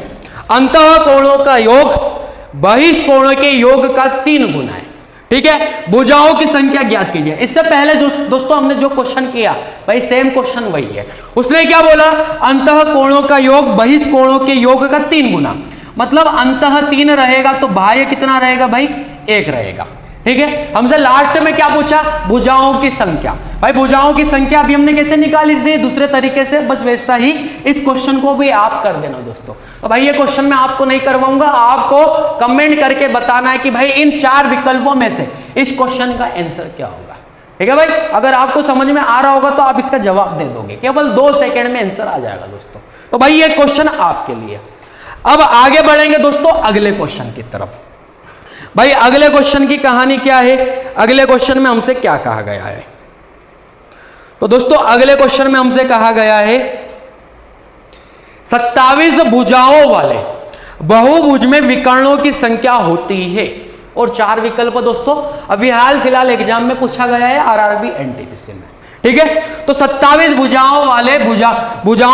अंतः कोणों का योग बहिष्कोणों के योग का 3 गुना है। ठीक है, भुजाओं की संख्या ज्ञात कीजिए। इससे पहले जो दोस्तों हमने जो क्वेश्चन किया भाई सेम क्वेश्चन वही है। उसने क्या बोला, अंतः कोणों का योग बहिष्कोणों के योग का 3 गुना, मतलब अंतः 3 रहेगा तो बाह्य कितना रहेगा भाई 1 रहेगा। ठीक है, हमसे लास्ट में क्या पूछा, भुजाओं की संख्या। भाई भुजाओं की संख्या अभी हमने कैसे निकाली थी, दूसरे तरीके से, बस वैसा ही इस क्वेश्चन को भी आप कर देना दोस्तों। तो भाई ये क्वेश्चन मैं आपको नहीं करवाऊंगा, आपको कमेंट करके बताना है कि भाई इन 4 विकल्पों में से इस क्वेश्चन का आंसर क्या होगा। ठीक है भाई, अगर आपको समझ में आ रहा होगा तो आप इसका जवाब दे दोगे, केवल 2 सेकेंड में आंसर आ जाएगा दोस्तों। तो भाई ये क्वेश्चन आपके लिए। अब आगे बढ़ेंगे दोस्तों अगले क्वेश्चन की तरफ। भाई अगले क्वेश्चन की कहानी क्या है, अगले क्वेश्चन में हमसे क्या कहा गया है। तो दोस्तों अगले क्वेश्चन में हमसे कहा गया है 27 भुजाओं वाले बहुभुज में विकर्णों की संख्या होती है, और 4 विकल्प दोस्तों अभी हाल फिलहाल एग्जाम में पूछा गया है आरआरबी एनटीपीसी में। ठीक है, तो 27 भुजाओं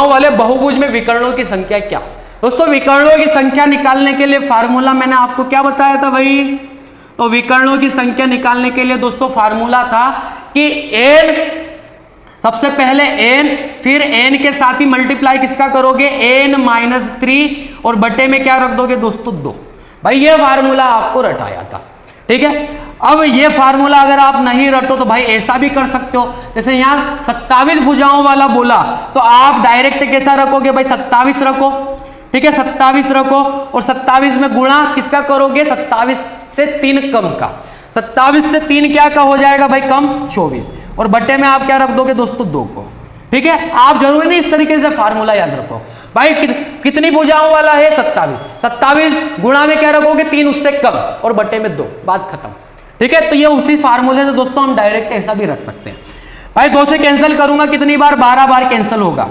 वाले बहुभुज में विकर्णों की संख्या क्या। दोस्तों विकर्णों की संख्या निकालने के लिए फार्मूला मैंने आपको क्या बताया था भाई, तो विकर्णों की संख्या निकालने के लिए दोस्तों फार्मूला था कि n, सबसे पहले n, फिर n के साथ ही मल्टीप्लाई किसका करोगे n-3 और बटे में क्या रख दोगे दोस्तों 2। भाई ये फार्मूला आपको रटाया था। ठीक है, अब ये फार्मूला अगर आप नहीं रटो तो भाई ऐसा भी कर सकते हो, जैसे यहाँ 27 भुजाओं वाला बोला तो आप डायरेक्ट कैसा रखोगे भाई 27 रखो। ठीक है, 27 रखो और 27 में गुणा किसका करोगे 27 से 3 कम का, 27 से 3 क्या का हो जाएगा भाई कम 24, और बट्टे में आप क्या रख दोगे दोस्तों 2 को। ठीक है, आप जरूरी नहीं इस तरीके से फार्मूला याद रखो भाई। कितनी भुजाओं वाला है 27 गुणा में क्या रखोगे 3 उससे कम और बट्टे में 2, बात खत्म। ठीक है, तो ये उसी फार्मूले से दोस्तों हम डायरेक्ट ऐसा भी रख सकते हैं। भाई 2 से कैंसिल करूंगा कितनी बार, 12 बार कैंसिल होगा।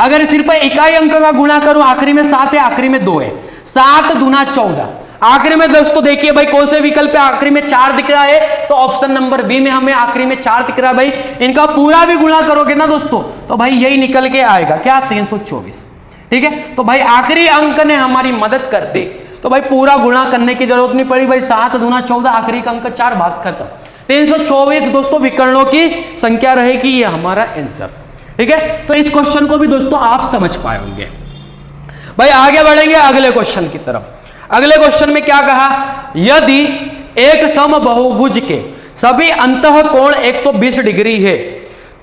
अगर सिर्फ इकाई अंक का गुणा करूं, आखिरी में 7 है, आखिरी में 2 है, 7 दूना 14। आखिरी में दोस्तों देखिए भाई कौन से विकल्प पे आखिरी में 4 दिख रहा है, तो ऑप्शन नंबर बी में हमें आखिरी में 4 दिख रहा है। भाई इनका पूरा भी गुणा करोगे ना दोस्तों तो भाई यही निकल के आएगा क्या 324। ठीक है, तो भाई आखिरी अंक ने हमारी मदद कर दी, तो भाई पूरा गुणा करने की जरूरत नहीं पड़ी। भाई 7 दूना 14, आखिरी का अंक 4, भाग खत्म। 324 दोस्तों विकर्णों की संख्या रहेगी, ये हमारा आंसर। ठीक है, तो इस क्वेश्चन को भी दोस्तों आप समझ पाए होंगे। भाई आगे बढ़ेंगे अगले क्वेश्चन की तरफ। अगले क्वेश्चन में क्या कहा, यदि एक सम बहुभुज के सभी अंतः कोण 120 डिग्री है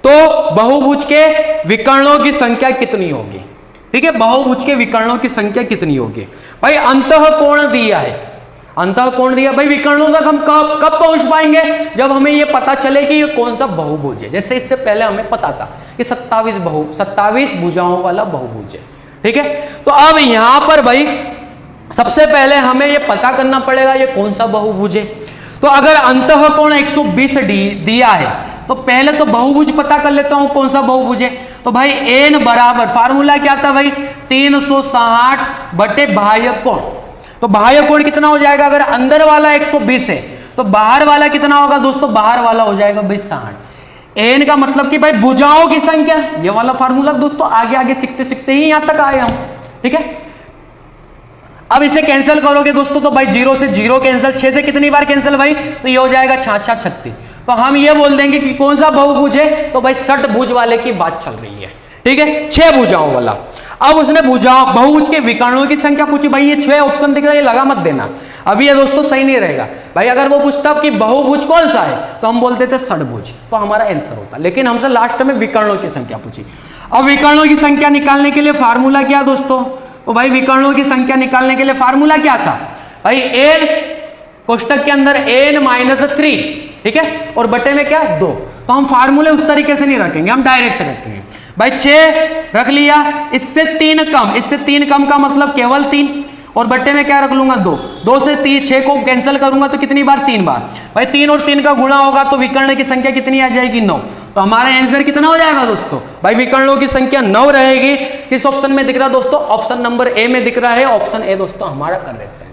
तो बहुभुज के विकर्णों की संख्या कितनी होगी। ठीक है, बहुभुज के विकर्णों की संख्या कितनी होगी। भाई अंतः कोण दिया है, अंतः कोण दिया, भाई विकर्णों तक हम कब पहुंच पाएंगे, जब हमें यह पता चले कि ये कौन सा बहुभुज है। जैसे इससे पहले हमें पता था कि 27 भुजाओं वाला बहुभुज है। ठीक है, तो अब यहां पर भाई सबसे पहले हमें यह पता करना पड़ेगा ये कौन सा बहुभुज है। तो अगर अंतः कोण 120 दिया है तो पहले तो बहुभुज पता कर लेता हूं कौन सा बहुभुज है। तो भाई n बराबर, फार्मूला क्या था भाई 360 बटे बाह्य कोण। तो बाह्य कोण कितना हो जाएगा, अगर अंदर वाला 120 है तो बाहर वाला कितना होगा दोस्तों, बाहर वाला हो जाएगा भाई 60। n का मतलब कि भाई भुजाओं की संख्या, ये वाला फार्मूला दोस्तों आगे आगे सीखते सीखते ही यहां तक आए हम। ठीक है, अब इसे कैंसिल करोगे दोस्तों तो भाई 0 से 0 कैंसिल, 6 से कितनी बार कैंसिल भाई, तो ये हो जाएगा 6 36। तो हम ये बोल देंगे कि कौन सा बहुभुज है, तो भाई षटभुज वाले की बात चल रही है। ठीक है, 6 भुजाओं वाला। अब उसने बहुभुज के विकर्णों की संख्या पूछी। भाई ये 6 ऑप्शन दिख रहा है, ये लगा मत देना, अभी ये दोस्तों सही नहीं रहेगा। भाई अगर वो पूछता कि बहुभुज कौन सा है तो हम बोलते थे षडभुज, तो हमारा आंसर होता। लेकिन हमसे लास्ट में विकर्णों की संख्या पूछी। अब विकर्णों की संख्या निकालने के लिए फार्मूला क्या दोस्तों? तो भाई विकर्णों की संख्या निकालने के लिए फार्मूला क्या था भाई? n कोष्टक के अंदर n-3, ठीक है, और बटे में क्या 2। तो हम फार्मूले उस तरीके से नहीं रखेंगे, हम डायरेक्ट रखेंगे। भाई 6 रख लिया, इससे 3 कम का मतलब केवल 3, और बट्टे में क्या रख लूंगा 2 से 6 को कैंसिल करूंगा तो कितनी बार? 3 बार। भाई 3 और 3 का गुणा होगा तो विकर्ण की संख्या कितनी आ जाएगी? 9। तो हमारा आंसर कितना हो जाएगा दोस्तों? भाई विकर्णों की संख्या 9 रहेगी। किस ऑप्शन में दिख रहा है दोस्तों? ऑप्शन नंबर ए में दिख रहा है। ऑप्शन ए दोस्तों हमारा करेक्ट है।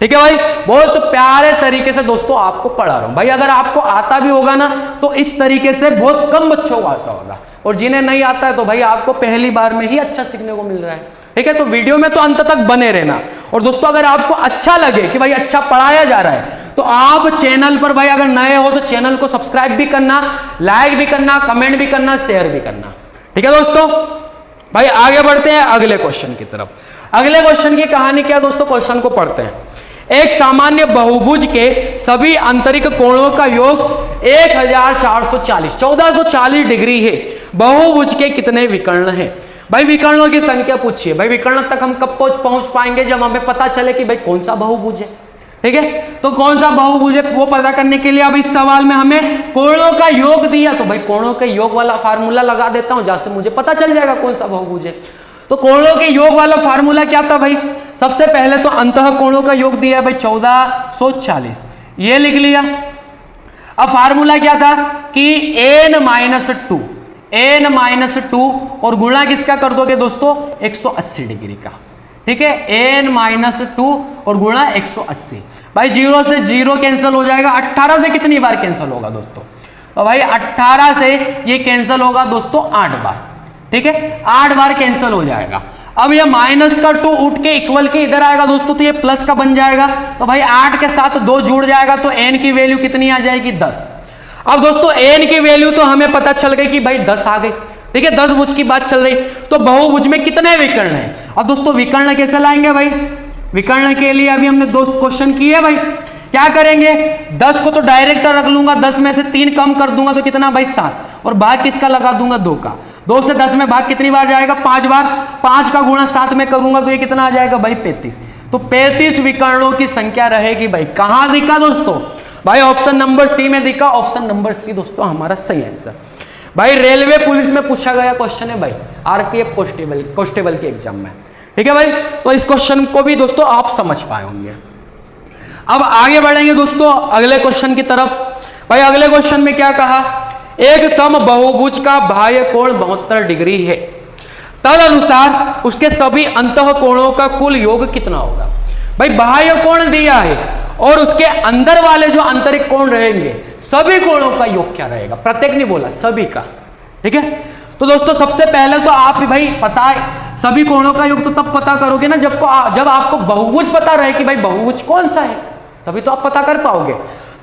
ठीक है भाई, बहुत प्यारे तरीके से दोस्तों आपको पढ़ा रहा हूं। भाई अगर आपको आता भी होगा ना तो इस तरीके से बहुत कम बच्चों को आता होगा, और जिन्हें नहीं आता है तो भाई आपको पहली बार में ही अच्छा सीखने को मिल रहा है। ठीक है, तो वीडियो में तो अंत तक बने रहना। और दोस्तों अगर आपको अच्छा लगे कि भाई अच्छा पढ़ाया जा रहा है तो आप चैनल पर भाई अगर नए हो तो चैनल को सब्सक्राइब भी करना, लाइक भी करना, कमेंट भी करना, शेयर भी करना। ठीक है दोस्तों, भाई आगे बढ़ते हैं अगले क्वेश्चन की तरफ। अगले क्वेश्चन की कहानी क्या दोस्तों? क्वेश्चन को पढ़ते हैं। एक सामान्य बहुभुज के सभी आंतरिक कोणों का योग 1440 डिग्री है। बहुभुज के कितने विकर्ण हैं? भाई विकर्णों की संख्या पूछिए। भाई विकर्ण तक हम कब पहुंच पाएंगे? जब हमें पता चले कि भाई कौन सा बहुभुज है। ठीक है, तो कौन सा बहुभुज है वो पता करने के लिए अब इस सवाल में हमें कोणों का योग दिया, तो भाई कोणों के योग वाला फार्मूला लगा देता हूं, जहां से मुझे पता चल जाएगा कौन सा बहुभुज है। तो कोणों के योग वाला फार्मूला क्या था भाई? सबसे पहले तो अंतः कोणों का योग दिया है भाई 1440, ये लिख लिया। अब फार्मूला क्या था कि n-2 और गुणा किसका कर दोगे दोस्तों? 180 डिग्री का। ठीक है, n-2 और गुणा 180। भाई 0 से 0 कैंसिल हो जाएगा। 18 से कितनी बार कैंसिल होगा दोस्तों? तो भाई 18 से ये कैंसिल होगा दोस्तों 8 बार। ठीक है, 8 बार कैंसिल हो जाएगा। अब ये माइनस का 2 उठ के इक्वल के इधर आएगा दोस्तों, तो ये प्लस का बन जाएगा। तो भाई 8 के साथ 2 जुड़ जाएगा तो n की वैल्यू कितनी आ जाएगी? 10। अब दोस्तों n की वैल्यू तो हमें पता चल गई कि भाई 10 आ गई। ठीक है, 10 भुज की बात चल रही। तो बहुभुज में कितने विकर्ण हैं? अब दोस्तों विकर्ण कैसे लाएंगे भाई? विकर्ण के लिए अभी हमने 2 क्वेश्चन किए भाई। क्या करेंगे? 10 को तो डायरेक्ट रख लूंगा, 10 में से 3 कम कर दूंगा तो कितना भाई? 7, और भाग किसका लगा दूंगा? 2 का। 2 से 10 में भाग कितनी बार जाएगा? 5 बार। 5 का गुणा 7 में करूंगा तो ये कितना आ जाएगा भाई? 35। तो 35 विकर्णों की संख्या रहेगी भाई। कहां दिखा दोस्तों? भाई ऑप्शन नंबर सी में दिखा। ऑप्शन नंबर सी दोस्तों हमारा सही आंसर। भाई रेलवे पुलिस में पूछा गया क्वेश्चन है भाई, आरपीएफ कांस्टेबल के एग्जाम में। ठीक है भाई, तो इस क्वेश्चन को भी दोस्तों आप समझ पाए होंगे। अब आगे बढ़ेंगे दोस्तों अगले क्वेश्चन की तरफ। भाई अगले क्वेश्चन में क्या कहा? एक सम बहुभुज का बाह्य कोण 72 डिग्री है, तदनुसार उसके सभी अंतः कोणों का कुल योग कितना होगा? भाई बाह्य कोण दिया है और उसके अंदर वाले जो आंतरिक कोण रहेंगे सभी कोणों का योग क्या रहेगा? प्रत्येक नहीं बोला, सभी का। ठीक है, तो दोस्तों सबसे पहले तो आप भाई पता है सभी कोणों का योग तो तब पता करोगे ना जब आपको बहुभुज पता रहे कि भाई बहुभुज कौन सा है, तभी तो आप पता कर पाओगे।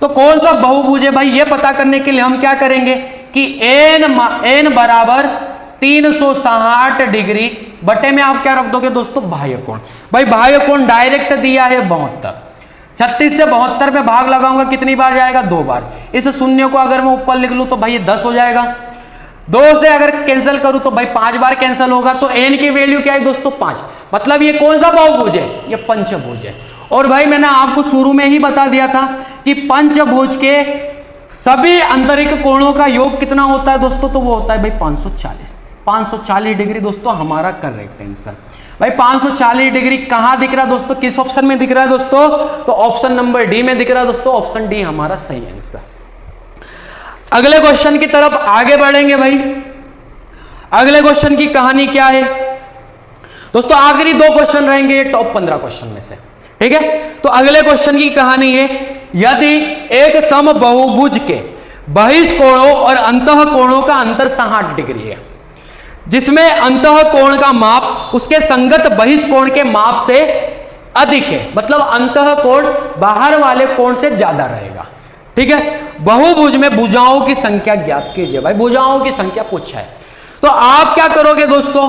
तो कौन सा बहुभुज है भाई, ये पता करने के लिए हम क्या करेंगे कि n बराबर 360 डिग्री बटे में आप क्या रख दोगे दोस्तों? बाह्य कोण। भाई बाह्य कोण डायरेक्ट दिया है 72। 36 से 72 में भाग लगाऊंगा कितनी बार जाएगा? 2 बार। इस शून्य को अगर मैं ऊपर लिख लूं तो भाई ये 10 हो जाएगा। 2 से अगर कैंसिल करूं तो भाई 5 बार कैंसिल होगा। तो n की वैल्यू क्या है दोस्तों? 5। मतलब ये कौन सा बहुभुज है? ये पंचभुज है। और भाई मैंने आपको शुरू में ही बता दिया था कि पंचभुज के सभी आंतरिक कोणों का योग कितना होता है दोस्तों? तो वो होता है भाई 540 डिग्री दोस्तों हमारा करेक्ट आंसर। भाई 540 डिग्री कहां दिख रहा है दोस्तों? किस ऑप्शन में दिख रहा है दोस्तों? तो ऑप्शन नंबर डी में दिख रहा है दोस्तों। ऑप्शन डी हमारा सही आंसर। अगले क्वेश्चन की तरफ आगे बढ़ेंगे भाई। अगले क्वेश्चन की कहानी क्या है दोस्तों? आखिरी 2 क्वेश्चन रहेंगे ये टॉप 15 क्वेश्चन में से। ठीक है, तो अगले क्वेश्चन की कहानी है, यदि एक सम बहुभुज के बहिष्कोणों और अंतः कोणों का अंतर 60 डिग्री है, जिसमें अंतः कोण का माप उसके संगत बहिष्कोण के माप से अधिक है, मतलब अंतः कोण बाहर वाले कोण से ज्यादा रहेगा। ठीक है, बहुभुज में भुजाओं की संख्या ज्ञात कीजिए। भाई भुजाओं की संख्या पूछा है तो आप क्या करोगे दोस्तों,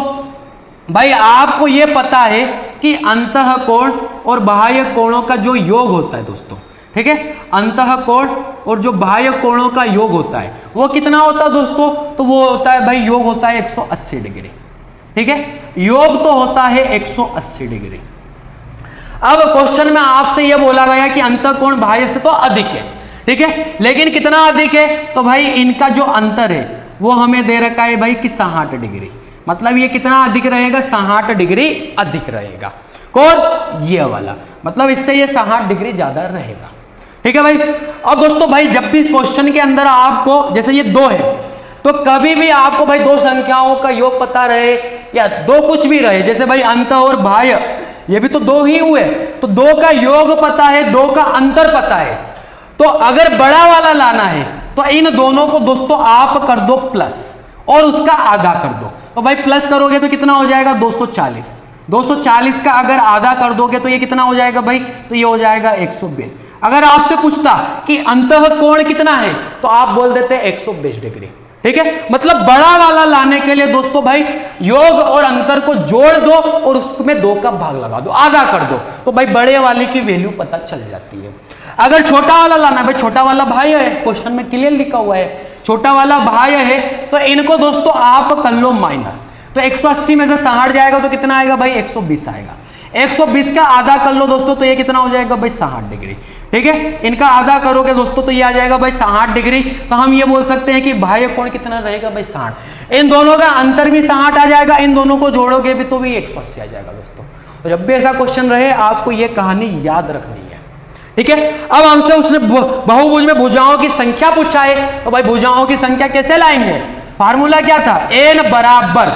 भाई आपको यह पता है कि अंतः कोण और बाह्य कोणों का जो योग होता है दोस्तों, ठीक है, अंतः कोण और जो बाह्य कोणों का योग होता है वो कितना होता है दोस्तों, तो वो होता है भाई योग होता है 180 डिग्री, ठीक है, योग तो होता है 180 डिग्री। अब क्वेश्चन में आपसे यह बोला गया कि अंतः कोण बाह्य से तो अधिक है, ठीक है, लेकिन कितना अधिक है, तो भाई इनका जो अंतर है वो हमें दे रखा है भाई कि 60 डिग्री, मतलब ये कितना अधिक रहेगा, 60 डिग्री अधिक रहेगा। कौन, ये वाला, मतलब इससे ये 60 डिग्री ज्यादा रहेगा, ठीक है भाई। अब दोस्तों भाई जब भी क्वेश्चन के अंदर आपको, जैसे ये 2 है, तो कभी भी आपको भाई 2 संख्याओं का योग पता रहे या 2 कुछ भी रहे, जैसे भाई अंत और बाह्य, ये भी तो 2 ही हुए, तो 2 का योग पता है, 2 का अंतर पता है, तो अगर बड़ा वाला लाना है तो इन दोनों को दोस्तों आप कर दो प्लस और उसका आधा कर दो, तो भाई प्लस करोगे तो कितना हो जाएगा 240, 240 का अगर आधा कर दोगे तो ये कितना हो जाएगा भाई, तो ये हो जाएगा 120। अगर आपसे पूछता कि अंतः कोण कितना है तो आप बोल देते 120 डिग्री, ठीक है। मतलब बड़ा वाला लाने के लिए दोस्तों भाई योग और अंतर को जोड़ दो और उसमें 2 का भाग लगा दो, आधा कर दो, तो भाई बड़े वाले की वैल्यू पता चल जाती है। अगर छोटा वाला लाना, भाई छोटा वाला बाह्य है, क्वेश्चन में क्लियर लिखा हुआ है छोटा वाला बाह्य है, तो इनको दोस्तों आप कर लो माइनस, तो 180 में से 60 जाएगा तो कितना आएगा भाई 120 आएगा, 120 का आधा कर लो दोस्तों तो ये कितना हो जाएगा भाई 60 डिग्री, ठीक है। इनका आधा करोगे दोस्तों तो ये आ जाएगा भाई 60 डिग्री, तो हम ये बोल सकते हैं कि बाह्य कोण कितना रहेगा भाई 60, इन दोनों का अंतर भी 60 आ जाएगा, इन दोनों को जोड़ोगे भी तो भी 180 आ जाएगा दोस्तों। तो जब भी ऐसा क्वेश्चन रहे आपको ये कहानी याद रखनी है, ठीक है। अब हमसे उसने बहुभुज में भुजाओं की संख्या पूछा है, तो भाई भुजाओं की संख्या कैसे लाएंगे, फार्मूला क्या था, n बराबर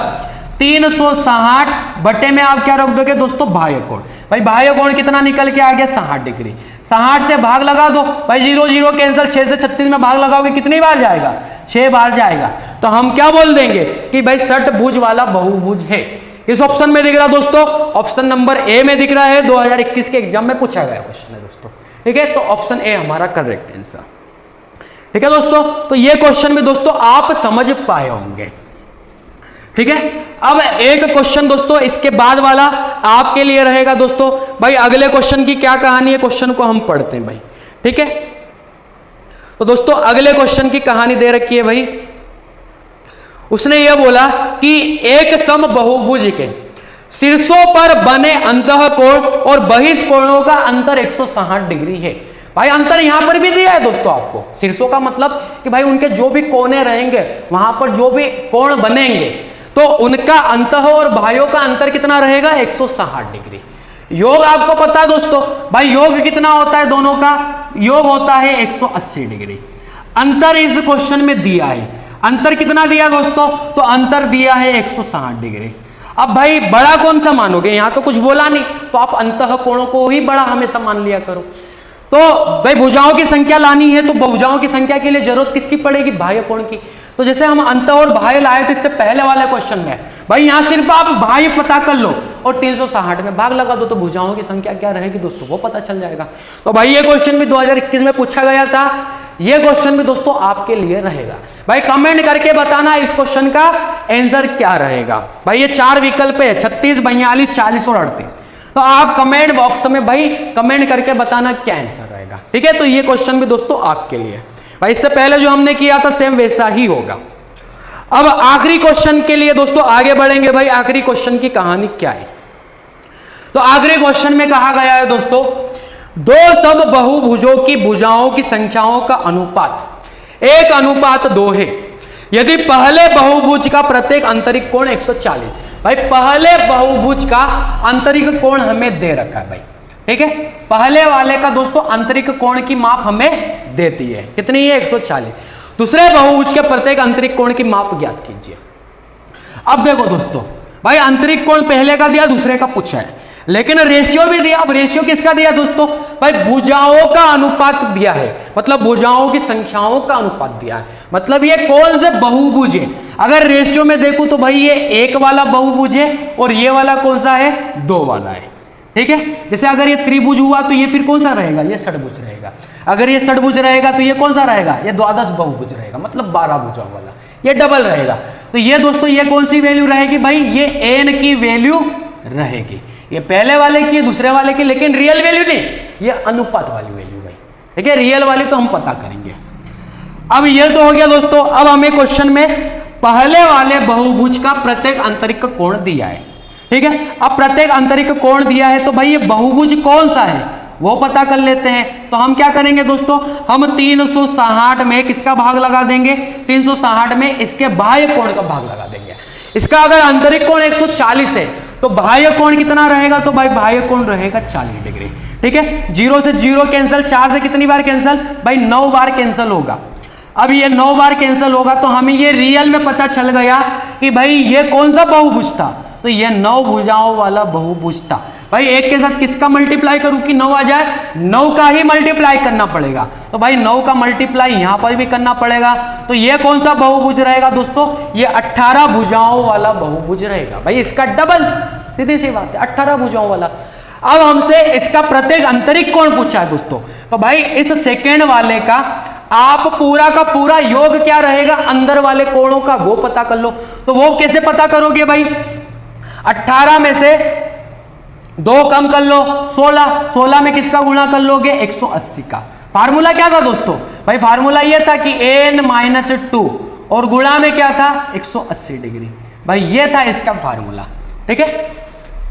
360 बटे में आप क्या रख दोगे दोस्तों बाह्य कोण, भाई बाह्य कोण कितना निकल के आ गया 60 डिग्री, 60 से भाग लगा दो, भाई 0 0 कैंसिल, 6 से 36 में भाग लगाओगे कितनी बार जाएगा, 6 बार जाएगा, तो हम क्या बोल देंगे कि भाई षटभुज वाला बहुभुज है। इस ऑप्शन में दिख रहा दोस्तों, ऑप्शन नंबर ए में दिख रहा है, 2021 के एग्जाम में पूछा गया क्वेश्चन है दोस्तों, ठीक है, तो ऑप्शन ए हमारा करेक्ट आंसर, ठीक है दोस्तों। तो ये क्वेश्चन भी दोस्तों आप समझ पाए होंगे, ठीक है। अब एक क्वेश्चन दोस्तों इसके बाद वाला आपके लिए रहेगा दोस्तों, भाई अगले क्वेश्चन की क्या कहानी है, क्वेश्चन को हम पढ़ते हैं भाई, ठीक है। तो दोस्तों अगले क्वेश्चन की कहानी दे रखी है भाई, उसने यह बोला कि एक सम बहुभुज के शीर्षों पर बने अंतः कोण और बहिष्कोणों का अंतर 160 डिग्री है। भाई अंतर यहां पर भी दिया है दोस्तों आपको, शीर्षों का मतलब कि भाई उनके जो भी कोने रहेंगे वहां पर जो भी कोण बनेंगे तो उनका अंतः और बाह्यों का अंतर कितना रहेगा 160 डिग्री। योग आपको पता है दोस्तों, भाई योग कितना होता है, दोनों का योग होता है 180 डिग्री। अंतर इस क्वेश्चन में दिया है, अंतर कितना दिया दोस्तों, तो अंतर दिया है 160 डिग्री। अब भाई बड़ा कौन सा मानोगे, यहां तो कुछ बोला नहीं, तो आप अंतः कोणों को ही बड़ा हमेशा मान लिया करो। तो भाई भुजाओं की संख्या लानी है, तो भुजाओं की संख्या के लिए जरूरत किसकी पड़ेगी, बाह्य कोण की। तो जैसे हम अंत और बाह्य लाए थे इससे पहले वाले क्वेश्चन में, भाई यहां सिर्फ आप बाह्य पता कर लो और 360 में भाग लगा दो, तो भुजाओं की संख्या क्या रहेगी दोस्तों वो पता चल जाएगा। तो भाई ये क्वेश्चन भी 2021 में पूछा गया था, ये क्वेश्चन भी दोस्तों आपके लिए रहेगा। भाई कमेंट करके बताना इस क्वेश्चन का आंसर क्या रहेगा। भाई ये 4 विकल्प है, 36, 42, 40 और 38। तो आप कमेंट बॉक्स में भाई कमेंट करके बताना क्या आंसर रहेगा, ठीक है। तो ये क्वेश्चन भी दोस्तों आपके लिए, भाई इससे पहले जो हमने किया था सेम वैसा ही होगा। अब आखिरी क्वेश्चन के लिए दोस्तों आगे बढ़ेंगे। भाई आखिरी क्वेश्चन की कहानी क्या है, तो आखिरी क्वेश्चन में कहा गया है दोस्तों, 2 सम बहुभुजों की भुजाओं की संख्याओं का अनुपात 1:2 है यदि पहले बहुभुज का प्रत्येक आंतरिक कोण 140। भाई पहले बहुभुज का आंतरिक कोण हमें दे रखा है भाई, ठीक है। पहले वाले का दोस्तों आंतरिक कोण की माप हमें देती है, कितनी है 140। दूसरे बहुभुज के प्रत्येक आंतरिक कोण की माप ज्ञात कीजिए। अब देखो दोस्तों, भाई आंतरिक कोण पहले का दिया, दूसरे का पूछा है, लेकिन रेशियो भी दिया। अब रेशियो किसका दिया दोस्तों, भाई भुजाओं का अनुपात दिया है, मतलब भुजाओं की संख्याओं का अनुपात दिया है, मतलब ये कौन से बहुभुज है। अगर रेशियो में देखूं तो भाई ये 1 वाला बहुभुज है और ये वाला कौन सा है, 2 वाला है, ठीक है। जैसे अगर ये त्रिभुज हुआ तो ये फिर कौन सा रहेगा, ये षटभुज रहेगा। अगर ये षटभुज रहेगा तो ये कौन सा रहेगा, ये द्वादश बहुभुज रहेगा, मतलब 12 भुजाओं वाला, ये डबल रहेगा। तो ये दोस्तों ये कौन सी वैल्यू रहेगी भाई, ये n की वैल्यू रहेगी। ये पहले वाले की, दूसरे वाले की, लेकिन रियल वैल्यू नहीं, ये अनुपात वाली वैल्यू भाई, ठीक है। रियल वाली तो हम पता करेंगे। अब ये तो हो गया दोस्तों। अब हमें क्वेश्चन में पहले वाले बहुभुज का प्रत्येक आंतरिक कोण दिया है, ठीक है। अब प्रत्येक आंतरिक कोण दिया है तो भाई ये बहुभुज कौन सा है वो पता कर लेते हैं। तो हम क्या करेंगे दोस्तों, हम 360 में किसका भाग लगा देंगे, 360 में इसके बाह्य कोण का भाग लगा देंगे। इसका अगर आंतरिक कोण 140 है तो बाह्य कोण कितना रहेगा, तो भाई बाह्य कोण रहेगा 40 डिग्री, ठीक है। 0 से 0 कैंसिल, 4 से कितनी बार कैंसिल भाई, 9 बार कैंसिल होगा। अब ये 9 बार कैंसिल होगा तो हमें ये रियल में पता चल गया कि भाई ये कौन सा बहुभुज था, तो ये 9 भुजाओं वाला बहुभुज था। भाई एक के साथ किसका मल्टीप्लाई करूं कि 9 आ जाए, 9 का ही मल्टीप्लाई करना पड़ेगा। तो भाई 9 का मल्टीप्लाई यहां पर भी करना पड़ेगा। तो ये कौन सा बहुभुज रहेगा दोस्तों, ये 18 भुजाओं वाला बहुभुज रहेगा। भाई इसका डबल, सीधी सी बात है, 18 भुजाओं वाला। अब हमसे इसका प्रत्येक आंतरिक कोण पूछा है दोस्तों, तो भाई इस सेकेंड वाले का आप पूरा का पूरा योग क्या रहेगा अंदर वाले कोणों का वो पता कर लो। तो वो कैसे पता करोगे भाई, 18 में से 2 कम कर लो, 16 में किसका गुणा कर लोगे, 180 का। फार्मूला क्या था दोस्तों, भाई फार्मूला ये था कि n-2 और गुणा में क्या था 180 डिग्री। भाई ये था इसका फार्मूला, ठीक है।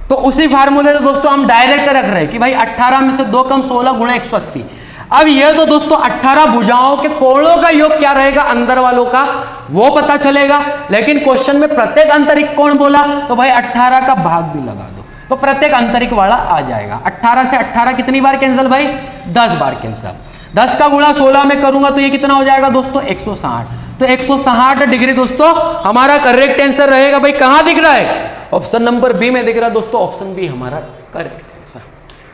तो उसी फार्मूले से दोस्तों हम डायरेक्ट रख रहे हैं कि भाई 18 में से 2 कम 16 गुणा 180। अब ये तो दोस्तों 18 भुजाओं के कोणों का योग क्या रहेगा अंदर वालों का वो पता चलेगा, लेकिन क्वेश्चन में प्रत्येक आंतरिक कोण बोला तो भाई 18 का भाग भी लगा दो तो प्रत्येक आंतरिक वाला आ जाएगा। 18 से 18 कितनी बार कैंसिल भाई, 10 बार कैंसिल। 10 का गुणा 16 में करूंगा तो ये कितना हो जाएगा दोस्तों 160। तो 160 डिग्री दोस्तों हमारा करेक्ट आंसर रहेगा। भाई कहां दिख रहा है, ऑप्शन नंबर बी में दिख रहा है दोस्तों, ऑप्शन बी हमारा करेक्ट आंसर,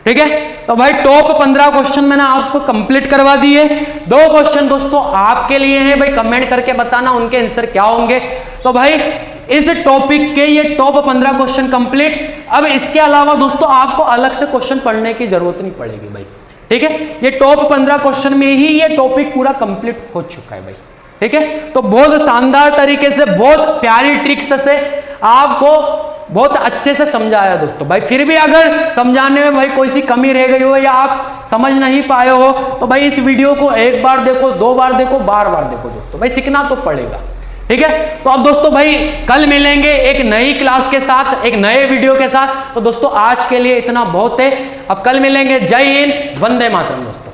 ठीक है। तो भाई टॉप 15 क्वेश्चन मैंने आपको कंप्लीट करवा दिए। 2 क्वेश्चन दोस्तों आपके लिए हैं, भाई कमेंट करके बताना उनके आंसर क्या होंगे। तो भाई इस टॉपिक के ये टॉप 15 क्वेश्चन कंप्लीट। अब इसके अलावा दोस्तों आपको अलग से क्वेश्चन पढ़ने की जरूरत नहीं पड़ेगी भाई, ठीक है। ये टॉप 15 क्वेश्चन में ही ये टॉपिक पूरा कंप्लीट हो चुका है भाई, ठीक है। तो बहुत शानदार तरीके से, बहुत प्यारी ट्रिक्स से आपको बहुत अच्छे से समझाया दोस्तों। भाई फिर भी अगर समझाने में भाई कोई सी कमी रह गई हो या आप समझ नहीं पाए हो तो भाई इस वीडियो को 1 बार देखो, 2 बार देखो, बार बार देखो दोस्तों, भाई सीखना तो पड़ेगा, ठीक है। तो अब दोस्तों भाई कल मिलेंगे एक नई क्लास के साथ, एक नए वीडियो के साथ। तो दोस्तों आज के लिए इतना बहुत है, अब कल मिलेंगे। जय हिंद, वंदे मातरम दोस्तों।